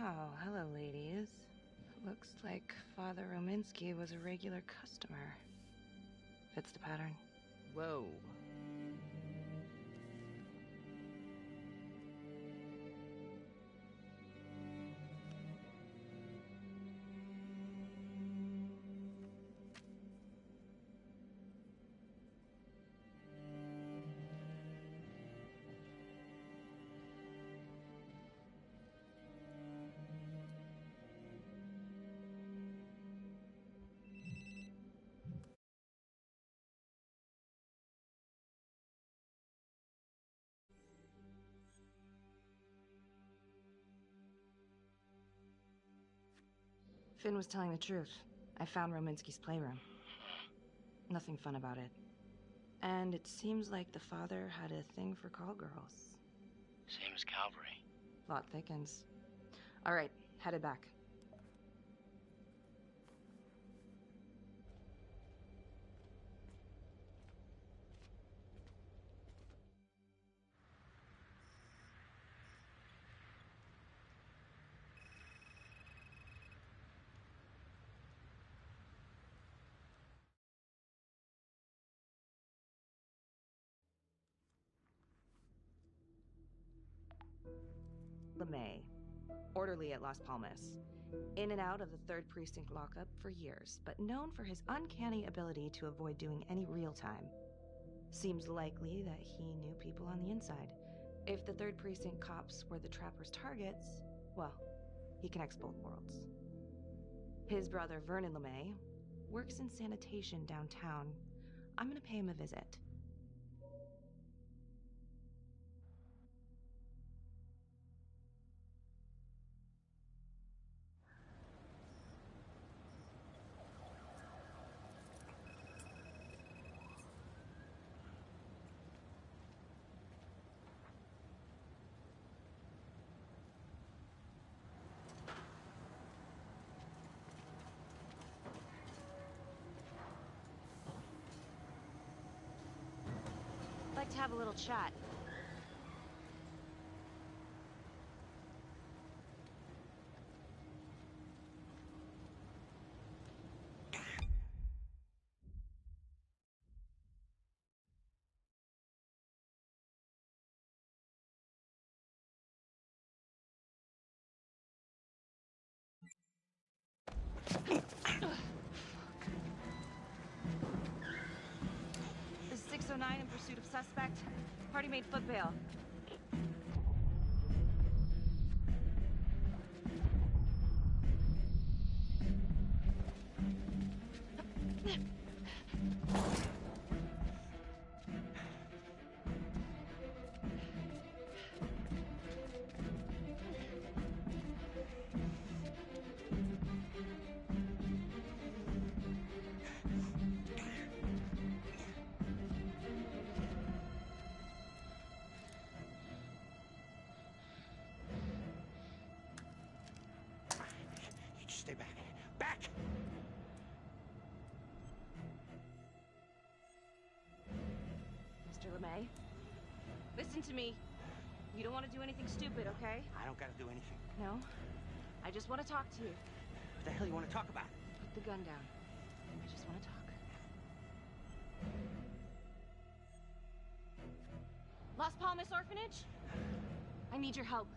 Oh, hello, ladies. Looks like Father Rominsky was a regular customer. Fits the pattern. Whoa. Finn was telling the truth. I found Rominsky's playroom. Nothing fun about it. And it seems like the father had a thing for call girls. Same as Calvary. Plot thickens. All right, headed back. LeMay, orderly at Las Palmas. In and out of the 3rd Precinct lockup for years, but known for his uncanny ability to avoid doing any real time. Seems likely that he knew people on the inside. If the 3rd Precinct cops were the Trapper's targets, well, he connects both worlds. His brother, Vernon LeMay, works in sanitation downtown. I'm gonna pay him a visit. To have a little chat. This is 609 in pursuit of suspect. Party made foot bail. Stay back. Back! Mr. LeMay, listen to me. You don't want to do anything stupid, okay? I don't gotta do anything. No? I just want to talk to you. What the hell you want to talk about? Put the gun down. I just want to talk. Las Palmas Orphanage? I need your help.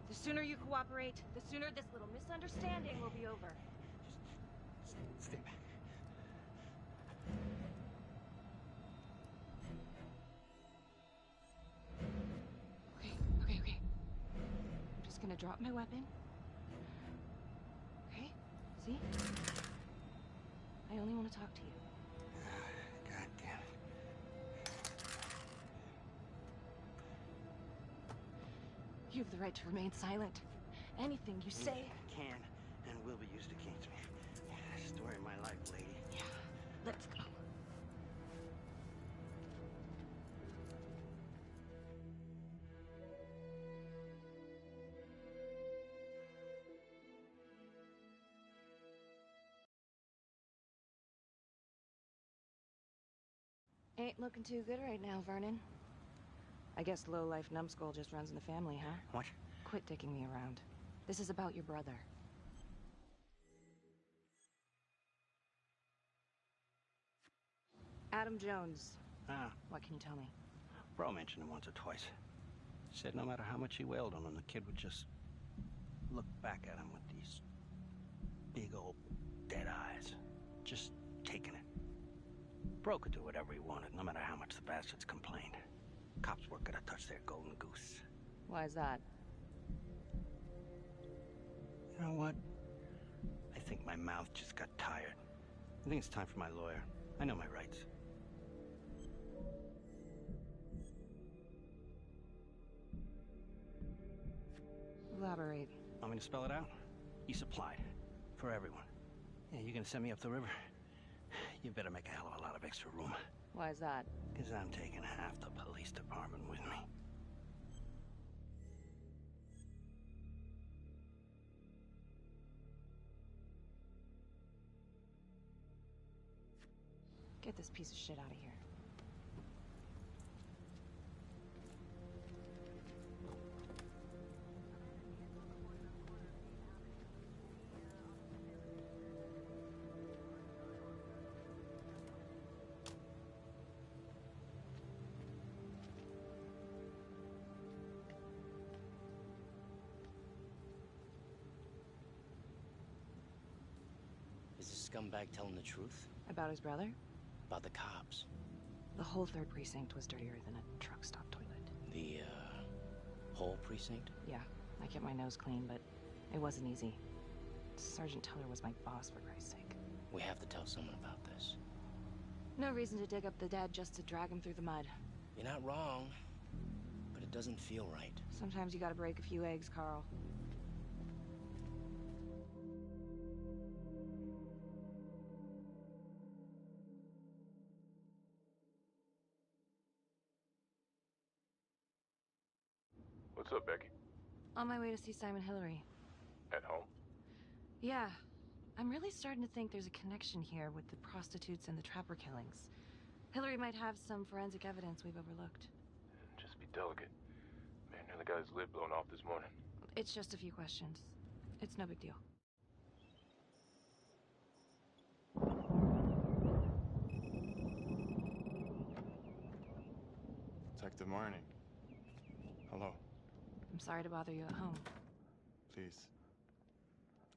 The sooner you cooperate, the sooner this little misunderstanding will be over. Just stay back. Okay. I'm just gonna drop my weapon. Okay? See? I only want to talk to you. God damn it. You have the right to remain silent. Anything you say Can and will be used against me. Story of my life, lady. Yeah, let's go. Ain't looking too good right now, Vernon. I guess low-life numbskull just runs in the family, huh? What? Quit dicking me around. This is about your brother. Adam Jones. Ah. What can you tell me? Bro mentioned him once or twice. Said no matter how much he wailed on him, the kid would just look back at him with these big old dead eyes. Just taking it. Bro could do whatever he wanted, no matter how much the bastards complained. Cops weren't gonna touch their golden goose. Why is that? You know what? I think my mouth just got tired. I think it's time for my lawyer. I know my rights. Elaborate. Want me to spell it out? He supplied. For everyone. Yeah, you gonna send me up the river? You better make a hell of a lot of extra room. Why is that? Because I'm taking half the police department with me. Get this piece of shit out of here. scumbag telling the truth? About his brother? About the cops. The whole 3rd precinct was dirtier than a truck stop toilet. The, whole precinct? Yeah, I kept my nose clean, but it wasn't easy. Sergeant Teller was my boss, for Christ's sake. We have to tell someone about this. No reason to dig up the dead just to drag him through the mud. You're not wrong, but it doesn't feel right. Sometimes you gotta break a few eggs, Carl. What's up, Becky? On my way to see Simon Hillary. At home? Yeah. I'm really starting to think there's a connection here with the prostitutes and the Trapper killings. Hillary might have some forensic evidence we've overlooked. Just be delicate. Man, nearly got his lid blown off this morning. It's just a few questions. It's no big deal. Detective Marnie. Hello. I'm sorry to bother you at home. Please.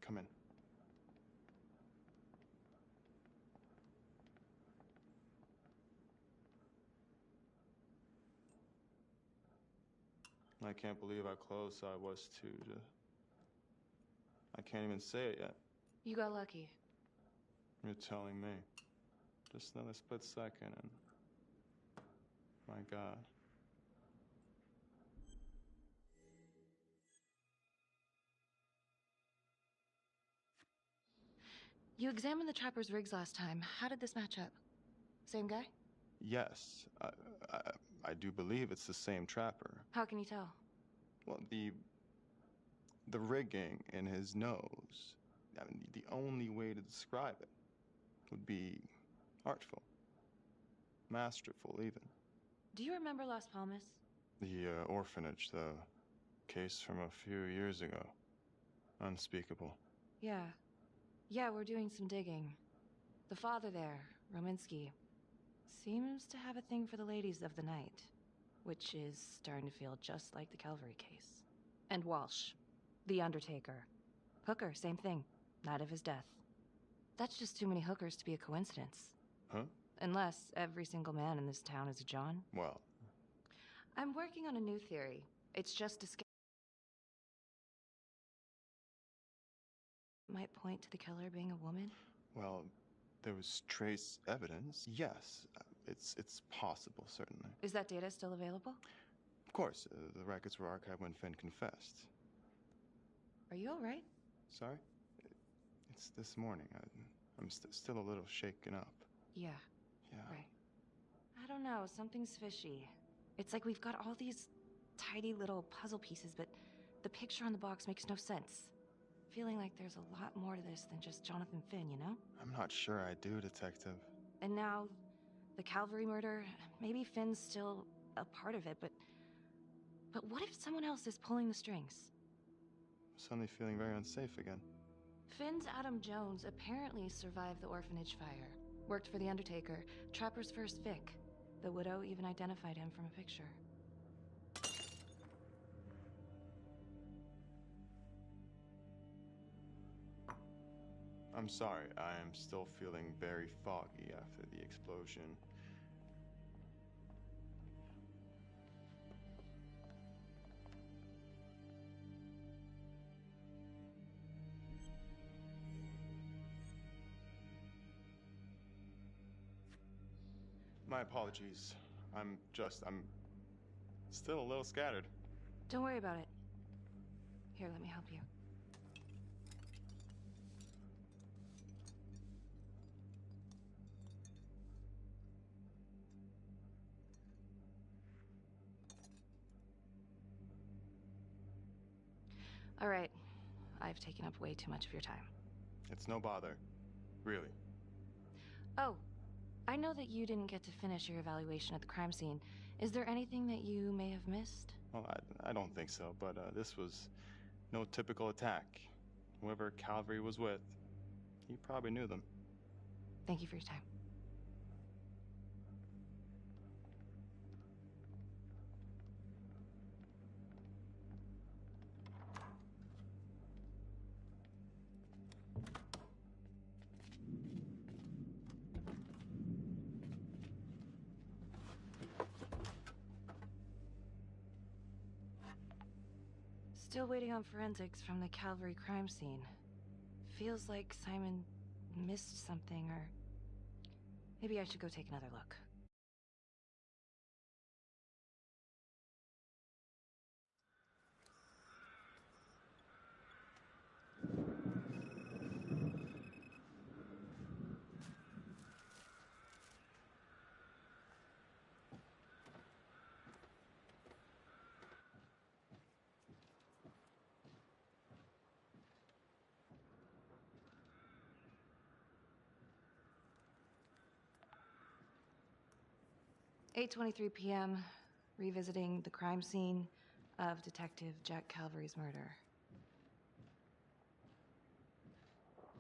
Come in. I can't believe how close I was to I can't even say it yet. You got lucky. You're telling me. Just another split second and... My God. You examined the Trapper's rigs last time. How did this match up? Same guy? Yes. I do believe it's the same Trapper. How can you tell? Well, the rigging in his nose. I mean, the only way to describe it would be artful. Masterful, even. Do you remember Las Palmas? The orphanage, the case from a few years ago. Unspeakable. Yeah. Yeah, we're doing some digging. The father there, Rominsky, seems to have a thing for the ladies of the night, which is starting to feel just like the Calvary case. And Walsh, the Undertaker. Hooker, same thing. Night of his death. That's just too many hookers to be a coincidence. Huh? Unless every single man in this town is a John. Well. I'm working on a new theory. It's just a might point to the killer being a woman? Well, there was trace evidence. Yes, it's possible, certainly. Is that data still available? Of course, the records were archived when Finn confessed. Are you all right? Sorry? It's this morning. I'm still a little shaken up. Yeah. Yeah. Right. I don't know, something's fishy. It's like we've got all these tidy little puzzle pieces, but the picture on the box makes no sense. Feeling like there's a lot more to this than just Jonathan Finn, you know? I'm not sure I do, Detective. And now, the Calvary murder, maybe Finn's still a part of it, but what if someone else is pulling the strings? I'm suddenly feeling very unsafe again. Finn's Adam Jones apparently survived the orphanage fire. Worked for the Undertaker, Trapper's first Vic. The widow even identified him from a picture. I'm sorry, I am still feeling very foggy after the explosion. My apologies. I'm still a little scattered. Don't worry about it. Here, let me help you. All right. I've taken up way too much of your time. It's no bother. Really. Oh, I know that you didn't get to finish your evaluation at the crime scene. Is there anything that you may have missed? Well, I don't think so, but this was no typical attack. Whoever Calvary was with, he probably knew them. Thank you for your time. Still waiting on forensics from the Calvary crime scene. Feels like Simon missed something, or maybe I should go take another look. "8:23 p.m., revisiting the crime scene of Detective Jack Calvary's murder.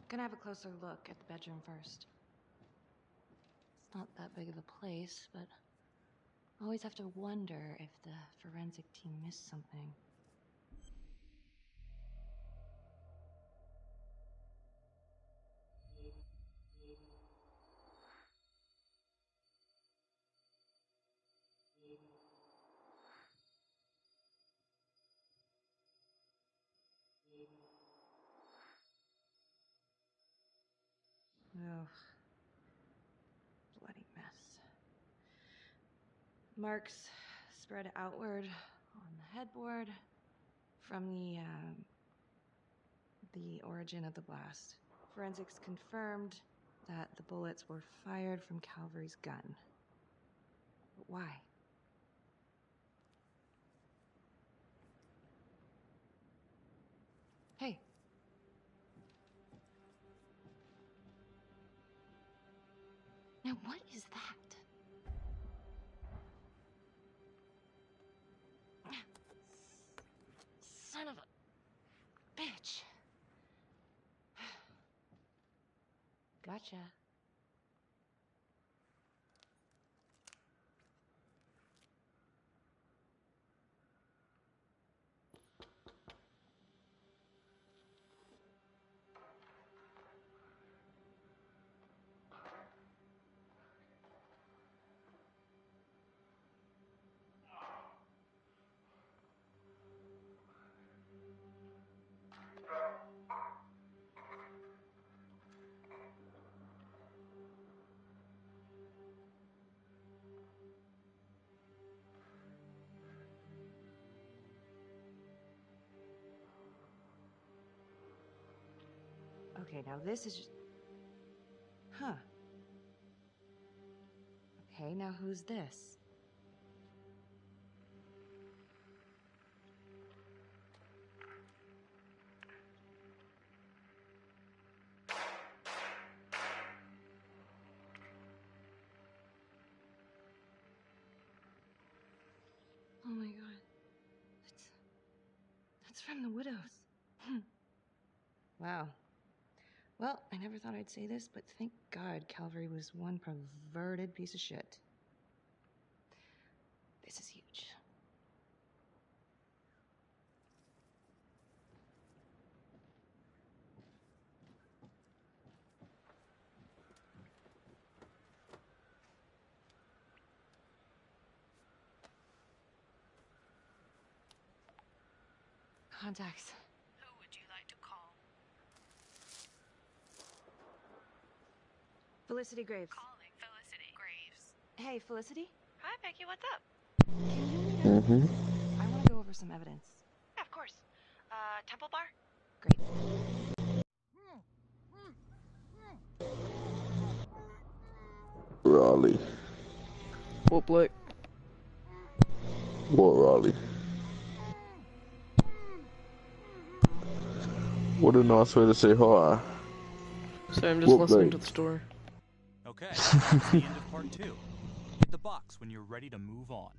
Gonna have a closer look at the bedroom first. It's not that big of a place, but always have to wonder if the forensic team missed something. Ugh. Bloody mess. Marks spread outward on the headboard from the origin of the blast. Forensics confirmed that the bullets were fired from Calvary's gun. But why? Hey. Now what is that? Son of a bitch. Gotcha. Okay, now this is just... Huh. Okay, now who's this? Oh my god. That's from the Widows. Wow. Well, I never thought I'd say this, but thank God Calvary was one perverted piece of shit. This is huge. Contacts. Who would you like to call? Felicity Graves. Calling Felicity Graves. Hey, Felicity? Hi, Becky, what's up? I want to go over some evidence. Yeah, of course. Temple Bar? Great. Raleigh. What, Blake? What, Raleigh? What a nice way to say hi. Sorry, I'm just listening to the story. Okay, that's the end of part 2. Hit the box when you're ready to move on.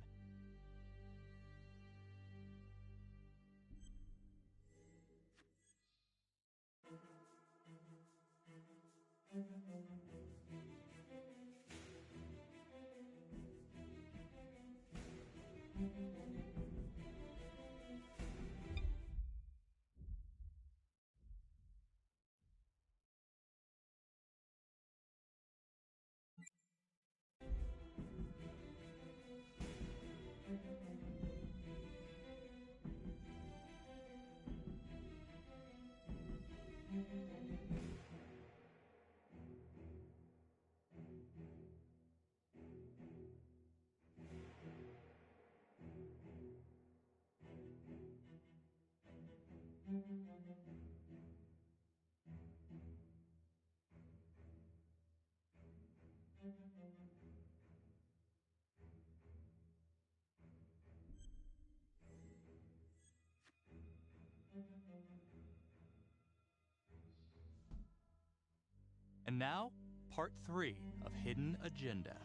And now, part 3 of Hidden Agenda.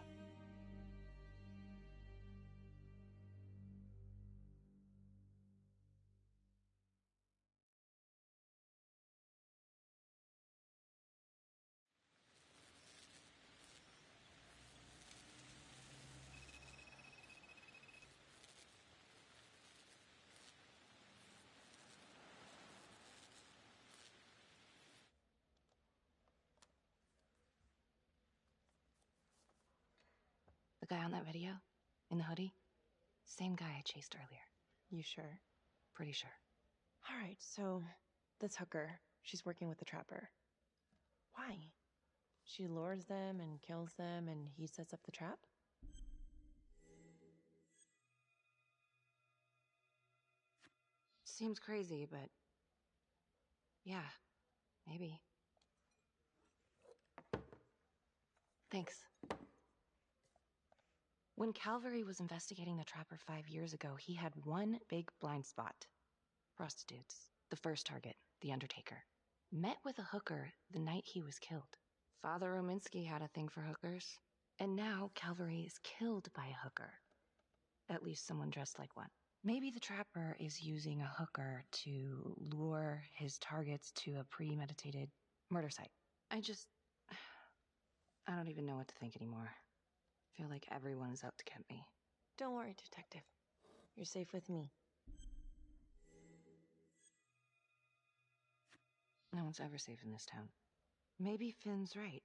The guy on that video? In the hoodie? Same guy I chased earlier. You sure? Pretty sure. Alright, so this hooker, she's working with the trapper. Why? She lures them and kills them and he sets up the trap? Seems crazy, but yeah, maybe. Thanks. When Calvary was investigating the Trapper 5 years ago, he had one big blind spot. Prostitutes. The first target, the Undertaker. Met with a hooker the night he was killed. Father Rominsky had a thing for hookers. And now Calvary is killed by a hooker. At least someone dressed like one. Maybe the Trapper is using a hooker to lure his targets to a premeditated murder site. I don't even know what to think anymore. I feel like everyone is out to get me. Don't worry, Detective. You're safe with me. No one's ever safe in this town. Maybe Finn's right.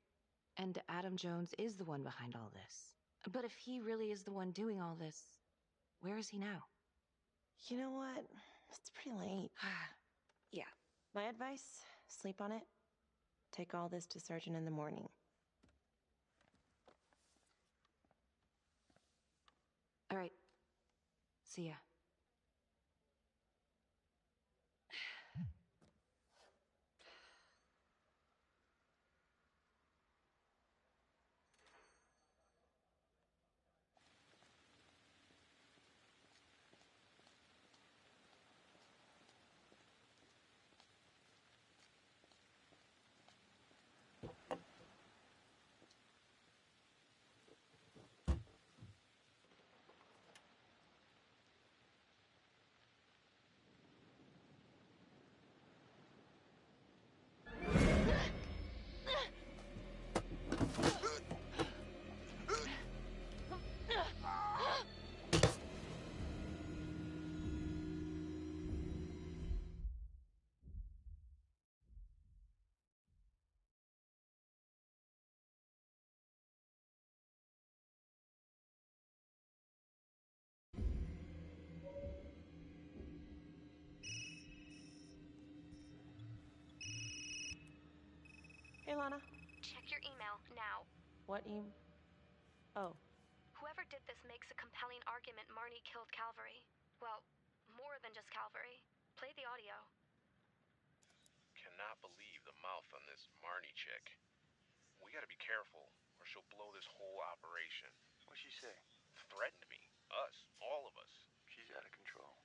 And Adam Jones is the one behind all this. But if he really is the one doing all this, where is he now? You know what? It's pretty late. Yeah. My advice, sleep on it. Take all this to Sergeant in the morning. All right. See ya. Hey, Lana. Check your email now. What Oh. Whoever did this makes a compelling argument Marnie killed Calvary. Well, more than just Calvary. Play the audio. Cannot believe the mouth on this Marnie chick. We gotta be careful, or she'll blow this whole operation. What'd she say? Threatened me. Us. All of us. She's out of control.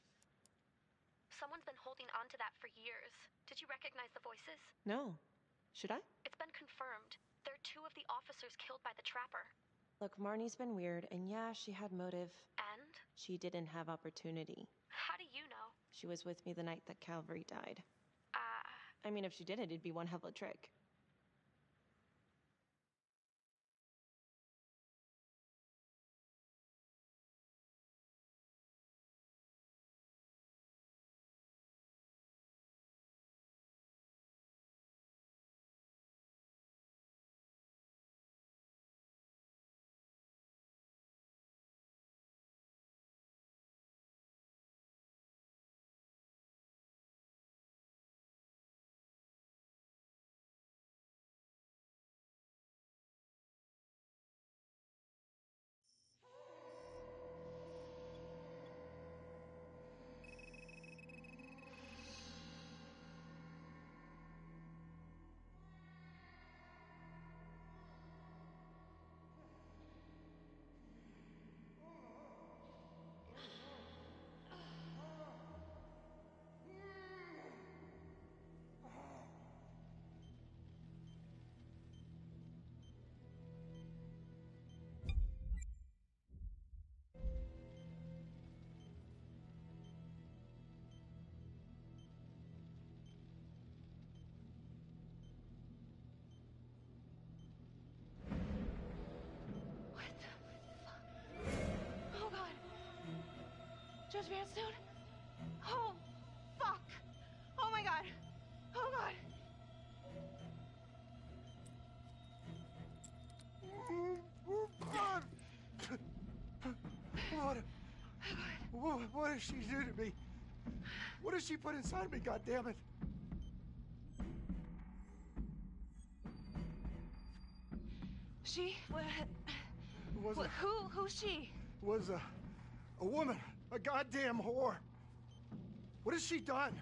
Someone's been holding on to that for years. Did you recognize the voices? No. Should I? It's been confirmed. They're two of the officers killed by the Trapper. Look, Marnie's been weird, and yeah, she had motive. And? She didn't have opportunity. How do you know? She was with me the night that Calvary died. I mean, if she didn't, it'd be one hell of a trick. Judge Vanstone? Oh, fuck! Oh my god! Oh god! What did she do to me? What did she put inside me, goddammit? She? Who's she? Was a woman, a goddamn whore. What has she done?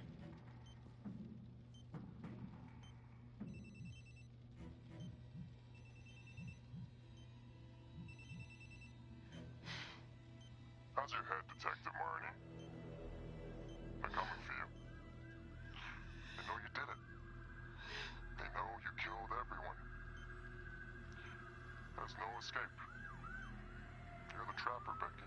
How's your head, Detective Marnie? They're coming for you. They know you did it. They know you killed everyone. There's no escape. You're the trapper, Becky.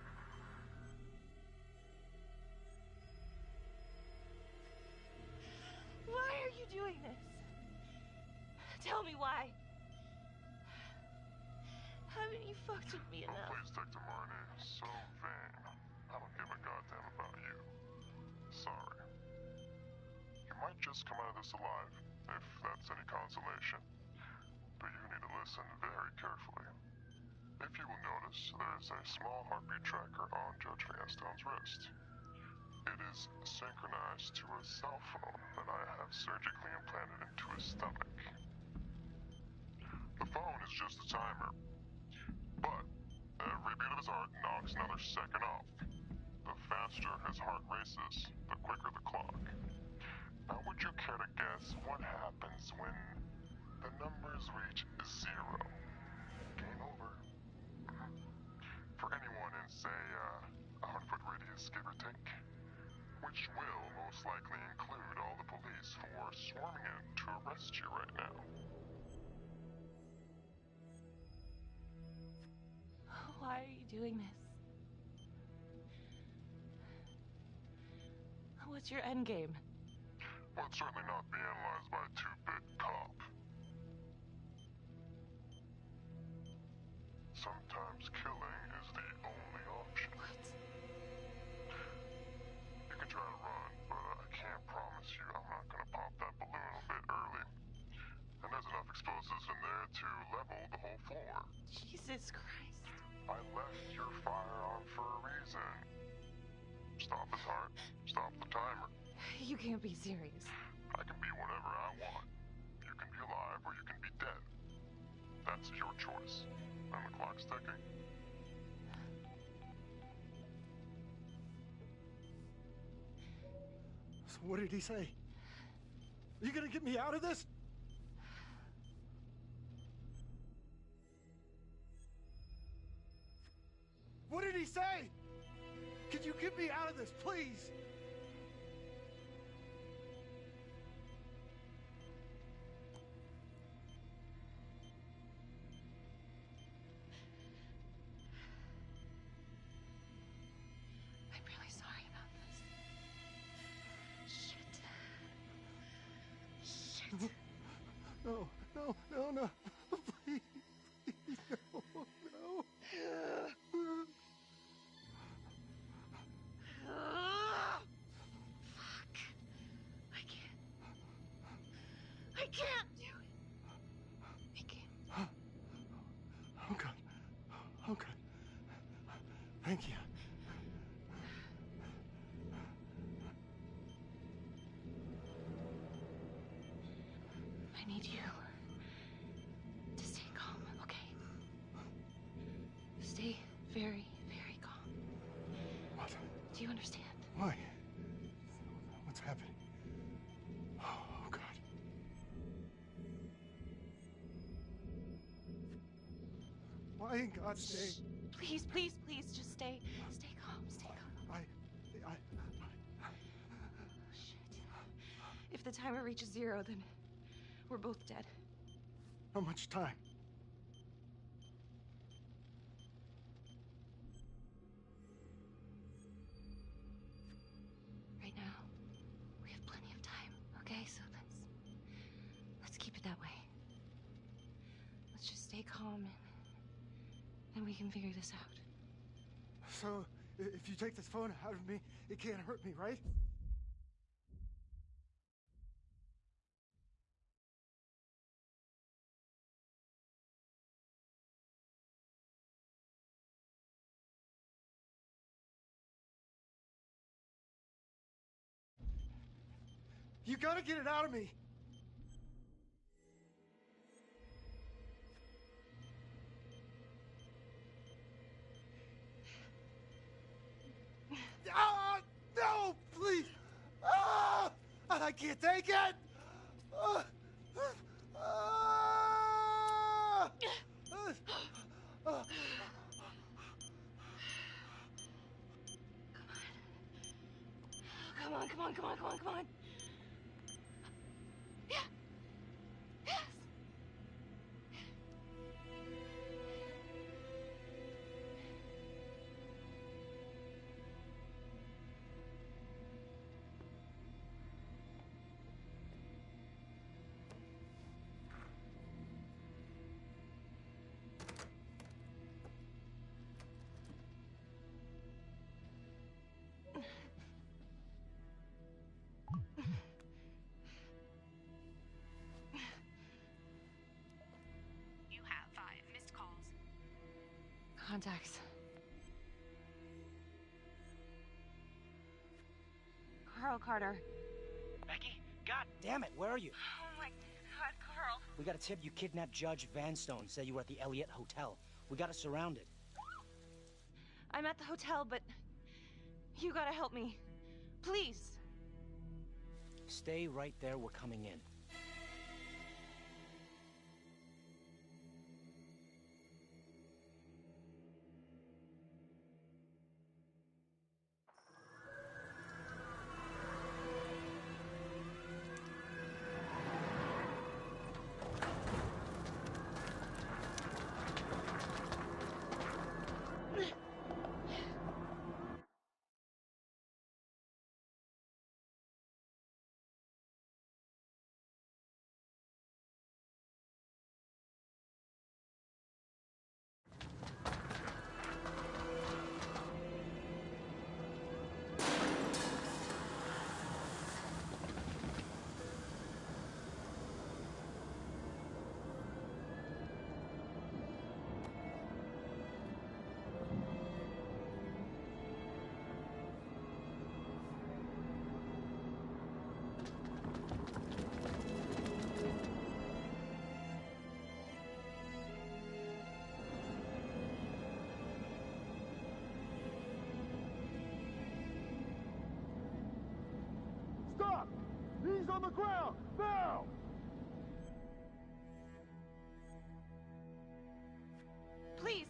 Why are you doing this? Tell me why. Haven't you fucked with me enough? Please, Detective Marnie. So vain. I don't give a goddamn about you. Sorry. You might just come out of this alive, if that's any consolation. But you need to listen very carefully. If you will notice, there's a small heartbeat tracker on Judge Vanstone's wrist. It is synchronized to a cell phone that I have surgically implanted into his stomach. The phone is just a timer, but every beat of his heart knocks another second off. The faster his heart races, the quicker the clock. Now would you care to guess what happens when the numbers reach 0? Game over. For anyone in, say, a 100-foot radius, give or take, which will most likely include all the police who are swarming in to arrest you right now. Why are you doing this? What's your end game? Well, it's certainly not be analyzed by a 2-bit cop. Sometimes killing is the only option. What? You can try to run, but I can't promise you I'm not gonna pop that balloon a bit early. And there's enough explosives in there to level the whole floor. Jesus Christ. I left your firearm for a reason. Stop his heart, stop the timer. You can't be serious. I can be whatever I want. You can be alive or you can be dead. That's your choice. And the clock's ticking. So what did he say? Are you gonna get me out of this? What did he say? Could you get me out of this, please? I'm really sorry about this. Shit. Shit. No, no, no, no. Please, please, no, no. Fuck. I can't do it. I can't. Oh, God. Oh, God. Thank you. I need you to stay calm, okay? Stay very, very calm. What? Do you understand? Why? What's happening? Oh, God. Why in God's name? Please, please, please, just stay calm, stay calm. Shit. If the timer reaches 0, then we're both dead. How much time? Right now, we have plenty of time, okay? So let's keep it that way. Let's just stay calm and we can figure this out. So, If you take this phone out of me, it can't hurt me, right? You gotta get it out of me! Ah, no, please! Ah, I can't take it! Ah, ah, ah. Come on, come on, come on, come on, come on. Yeah. Yes. You have 5 missed calls. Contacts. Carl Carter. Becky? God damn it, where are you? Oh my God, Carl. We got a tip you kidnapped Judge Vanstone. Said you were at the Elliott Hotel. We got it surrounded. I'm at the hotel, but you gotta help me. Please. Stay right there, we're coming in. Stop! Knees on the ground! Now! Please.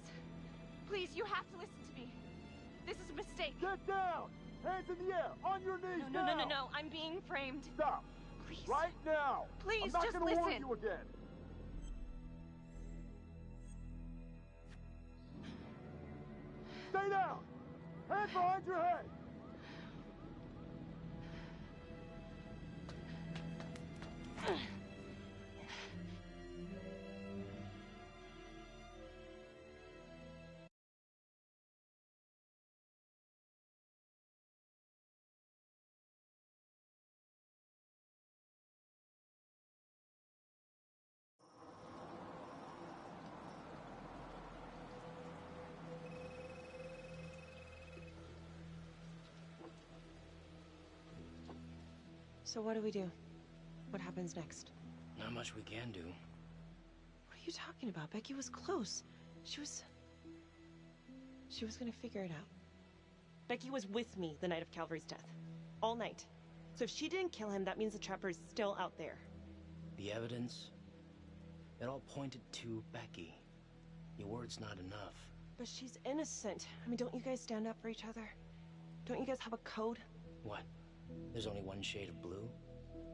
Please, you have to listen to me. This is a mistake. Get down! Hands in the air! On your knees! No, no, no, no, now! no. I'm being framed. Stop! Please. Right now! Please, I'm not just gonna warn listen. you again! Stay down! Hands behind your head! So what do we do? What happens next? Not much we can do. What are you talking about? Becky was close. She was gonna figure it out. Becky was with me the night of Calvary's death. All night. So if she didn't kill him, that means the trapper is still out there. The evidence? It all pointed to Becky. Your word's not enough. But she's innocent. I mean, don't you guys stand up for each other? Don't you guys have a code? What? There's only one shade of blue?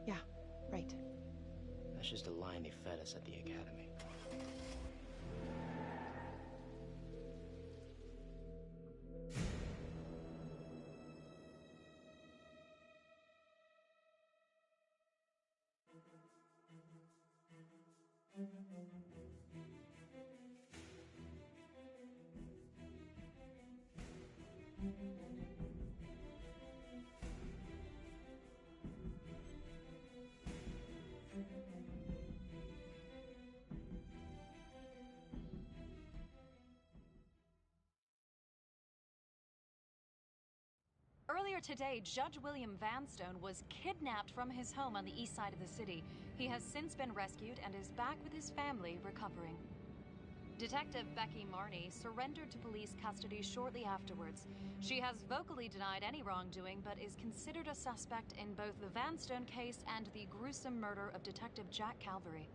Yeah, right. That's just a line they fed us at the academy. today, Judge William Vanstone was kidnapped from his home on the east side of the city. He has since been rescued and is back with his family, recovering. Detective Becky Marney surrendered to police custody shortly afterwards. She has vocally denied any wrongdoing, but is considered a suspect in both the Vanstone case and the gruesome murder of Detective Jack Calvary.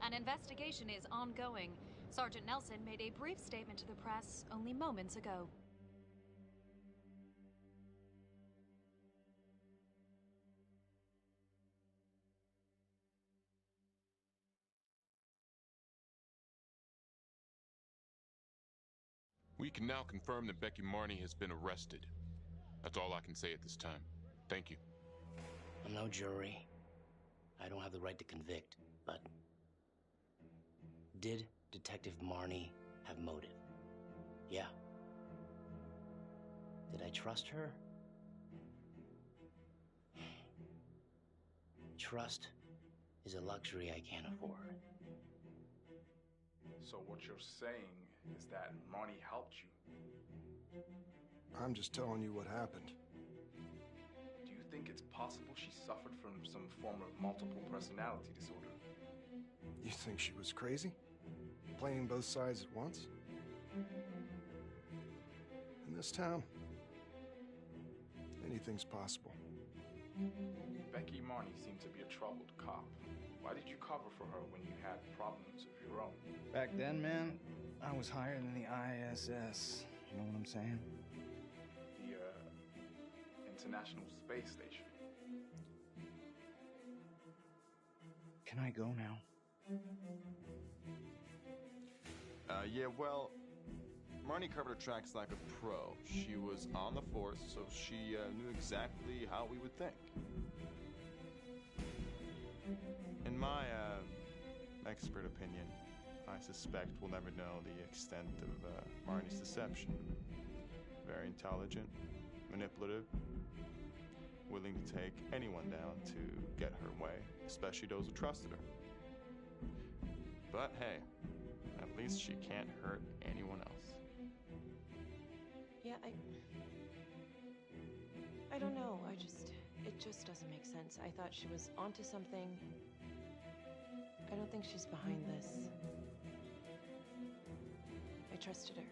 An investigation is ongoing. Sergeant Nelson made a brief statement to the press only moments ago. We can now confirm that Becky Marney has been arrested. That's all I can say at this time. Thank you. I'm no jury. I don't have the right to convict, but did Detective Marney have motive? Yeah. Did I trust her? Trust is a luxury I can't afford. So what you're saying is that Marnie helped you? I'm just telling you what happened. Do you think it's possible she suffered from some form of multiple personality disorder? You think she was crazy? Playing both sides at once? In this town, anything's possible. Becky Marney seemed to be a troubled cop. Why did you cover for her when you had problems of your own? Back then, man, I was higher than the ISS. You know what I'm saying? The, International Space Station. Can I go now? Yeah, well, Marnie covered her tracks like a pro. She was on the force, so she knew exactly how we would think. In my expert opinion, I suspect we'll never know the extent of Marnie's deception. Very intelligent, manipulative, willing to take anyone down to get her way, especially those who trusted her. But hey, at least she can't hurt anyone else. Yeah, I don't know. It just doesn't make sense. I thought she was onto something. I don't think she's behind this. I trusted her.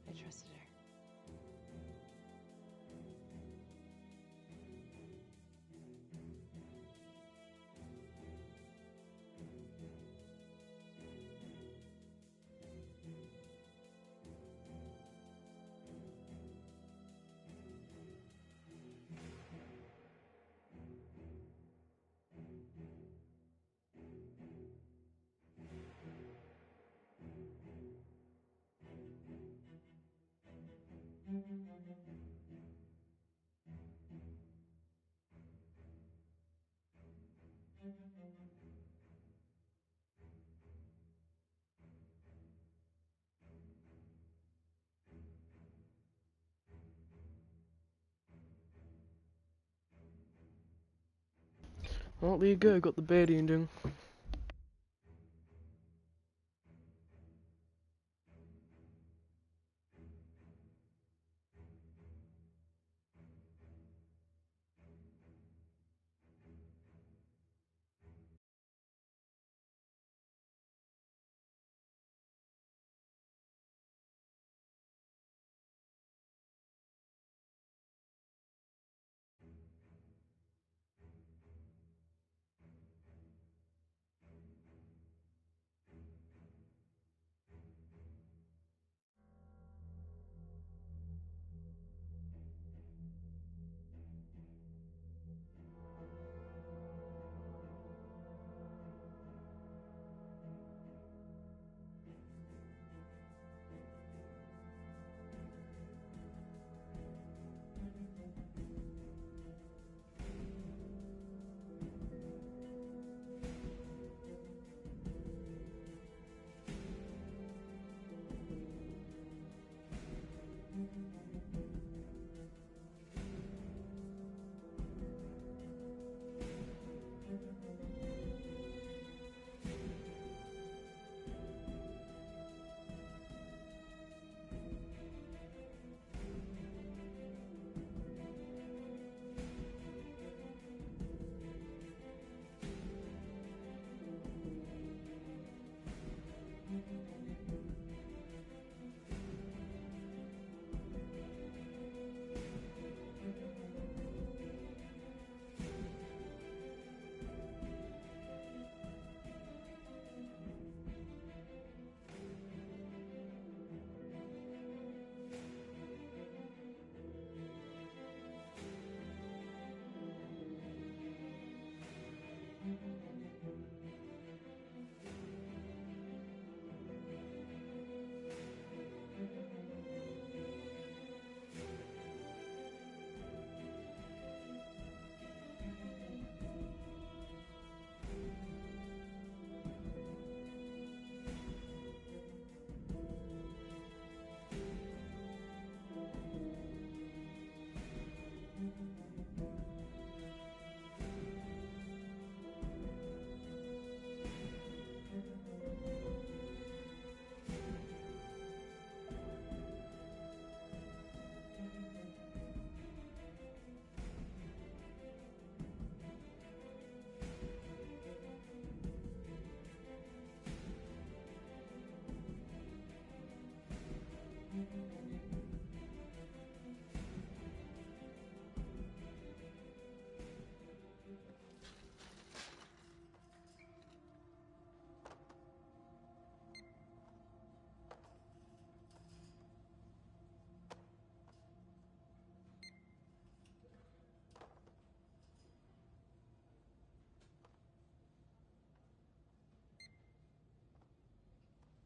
I trusted her. Well, there you go, got the bad ending.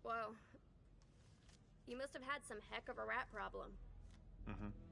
Whoa. You must have had some heck of a rat problem. Mm-hmm.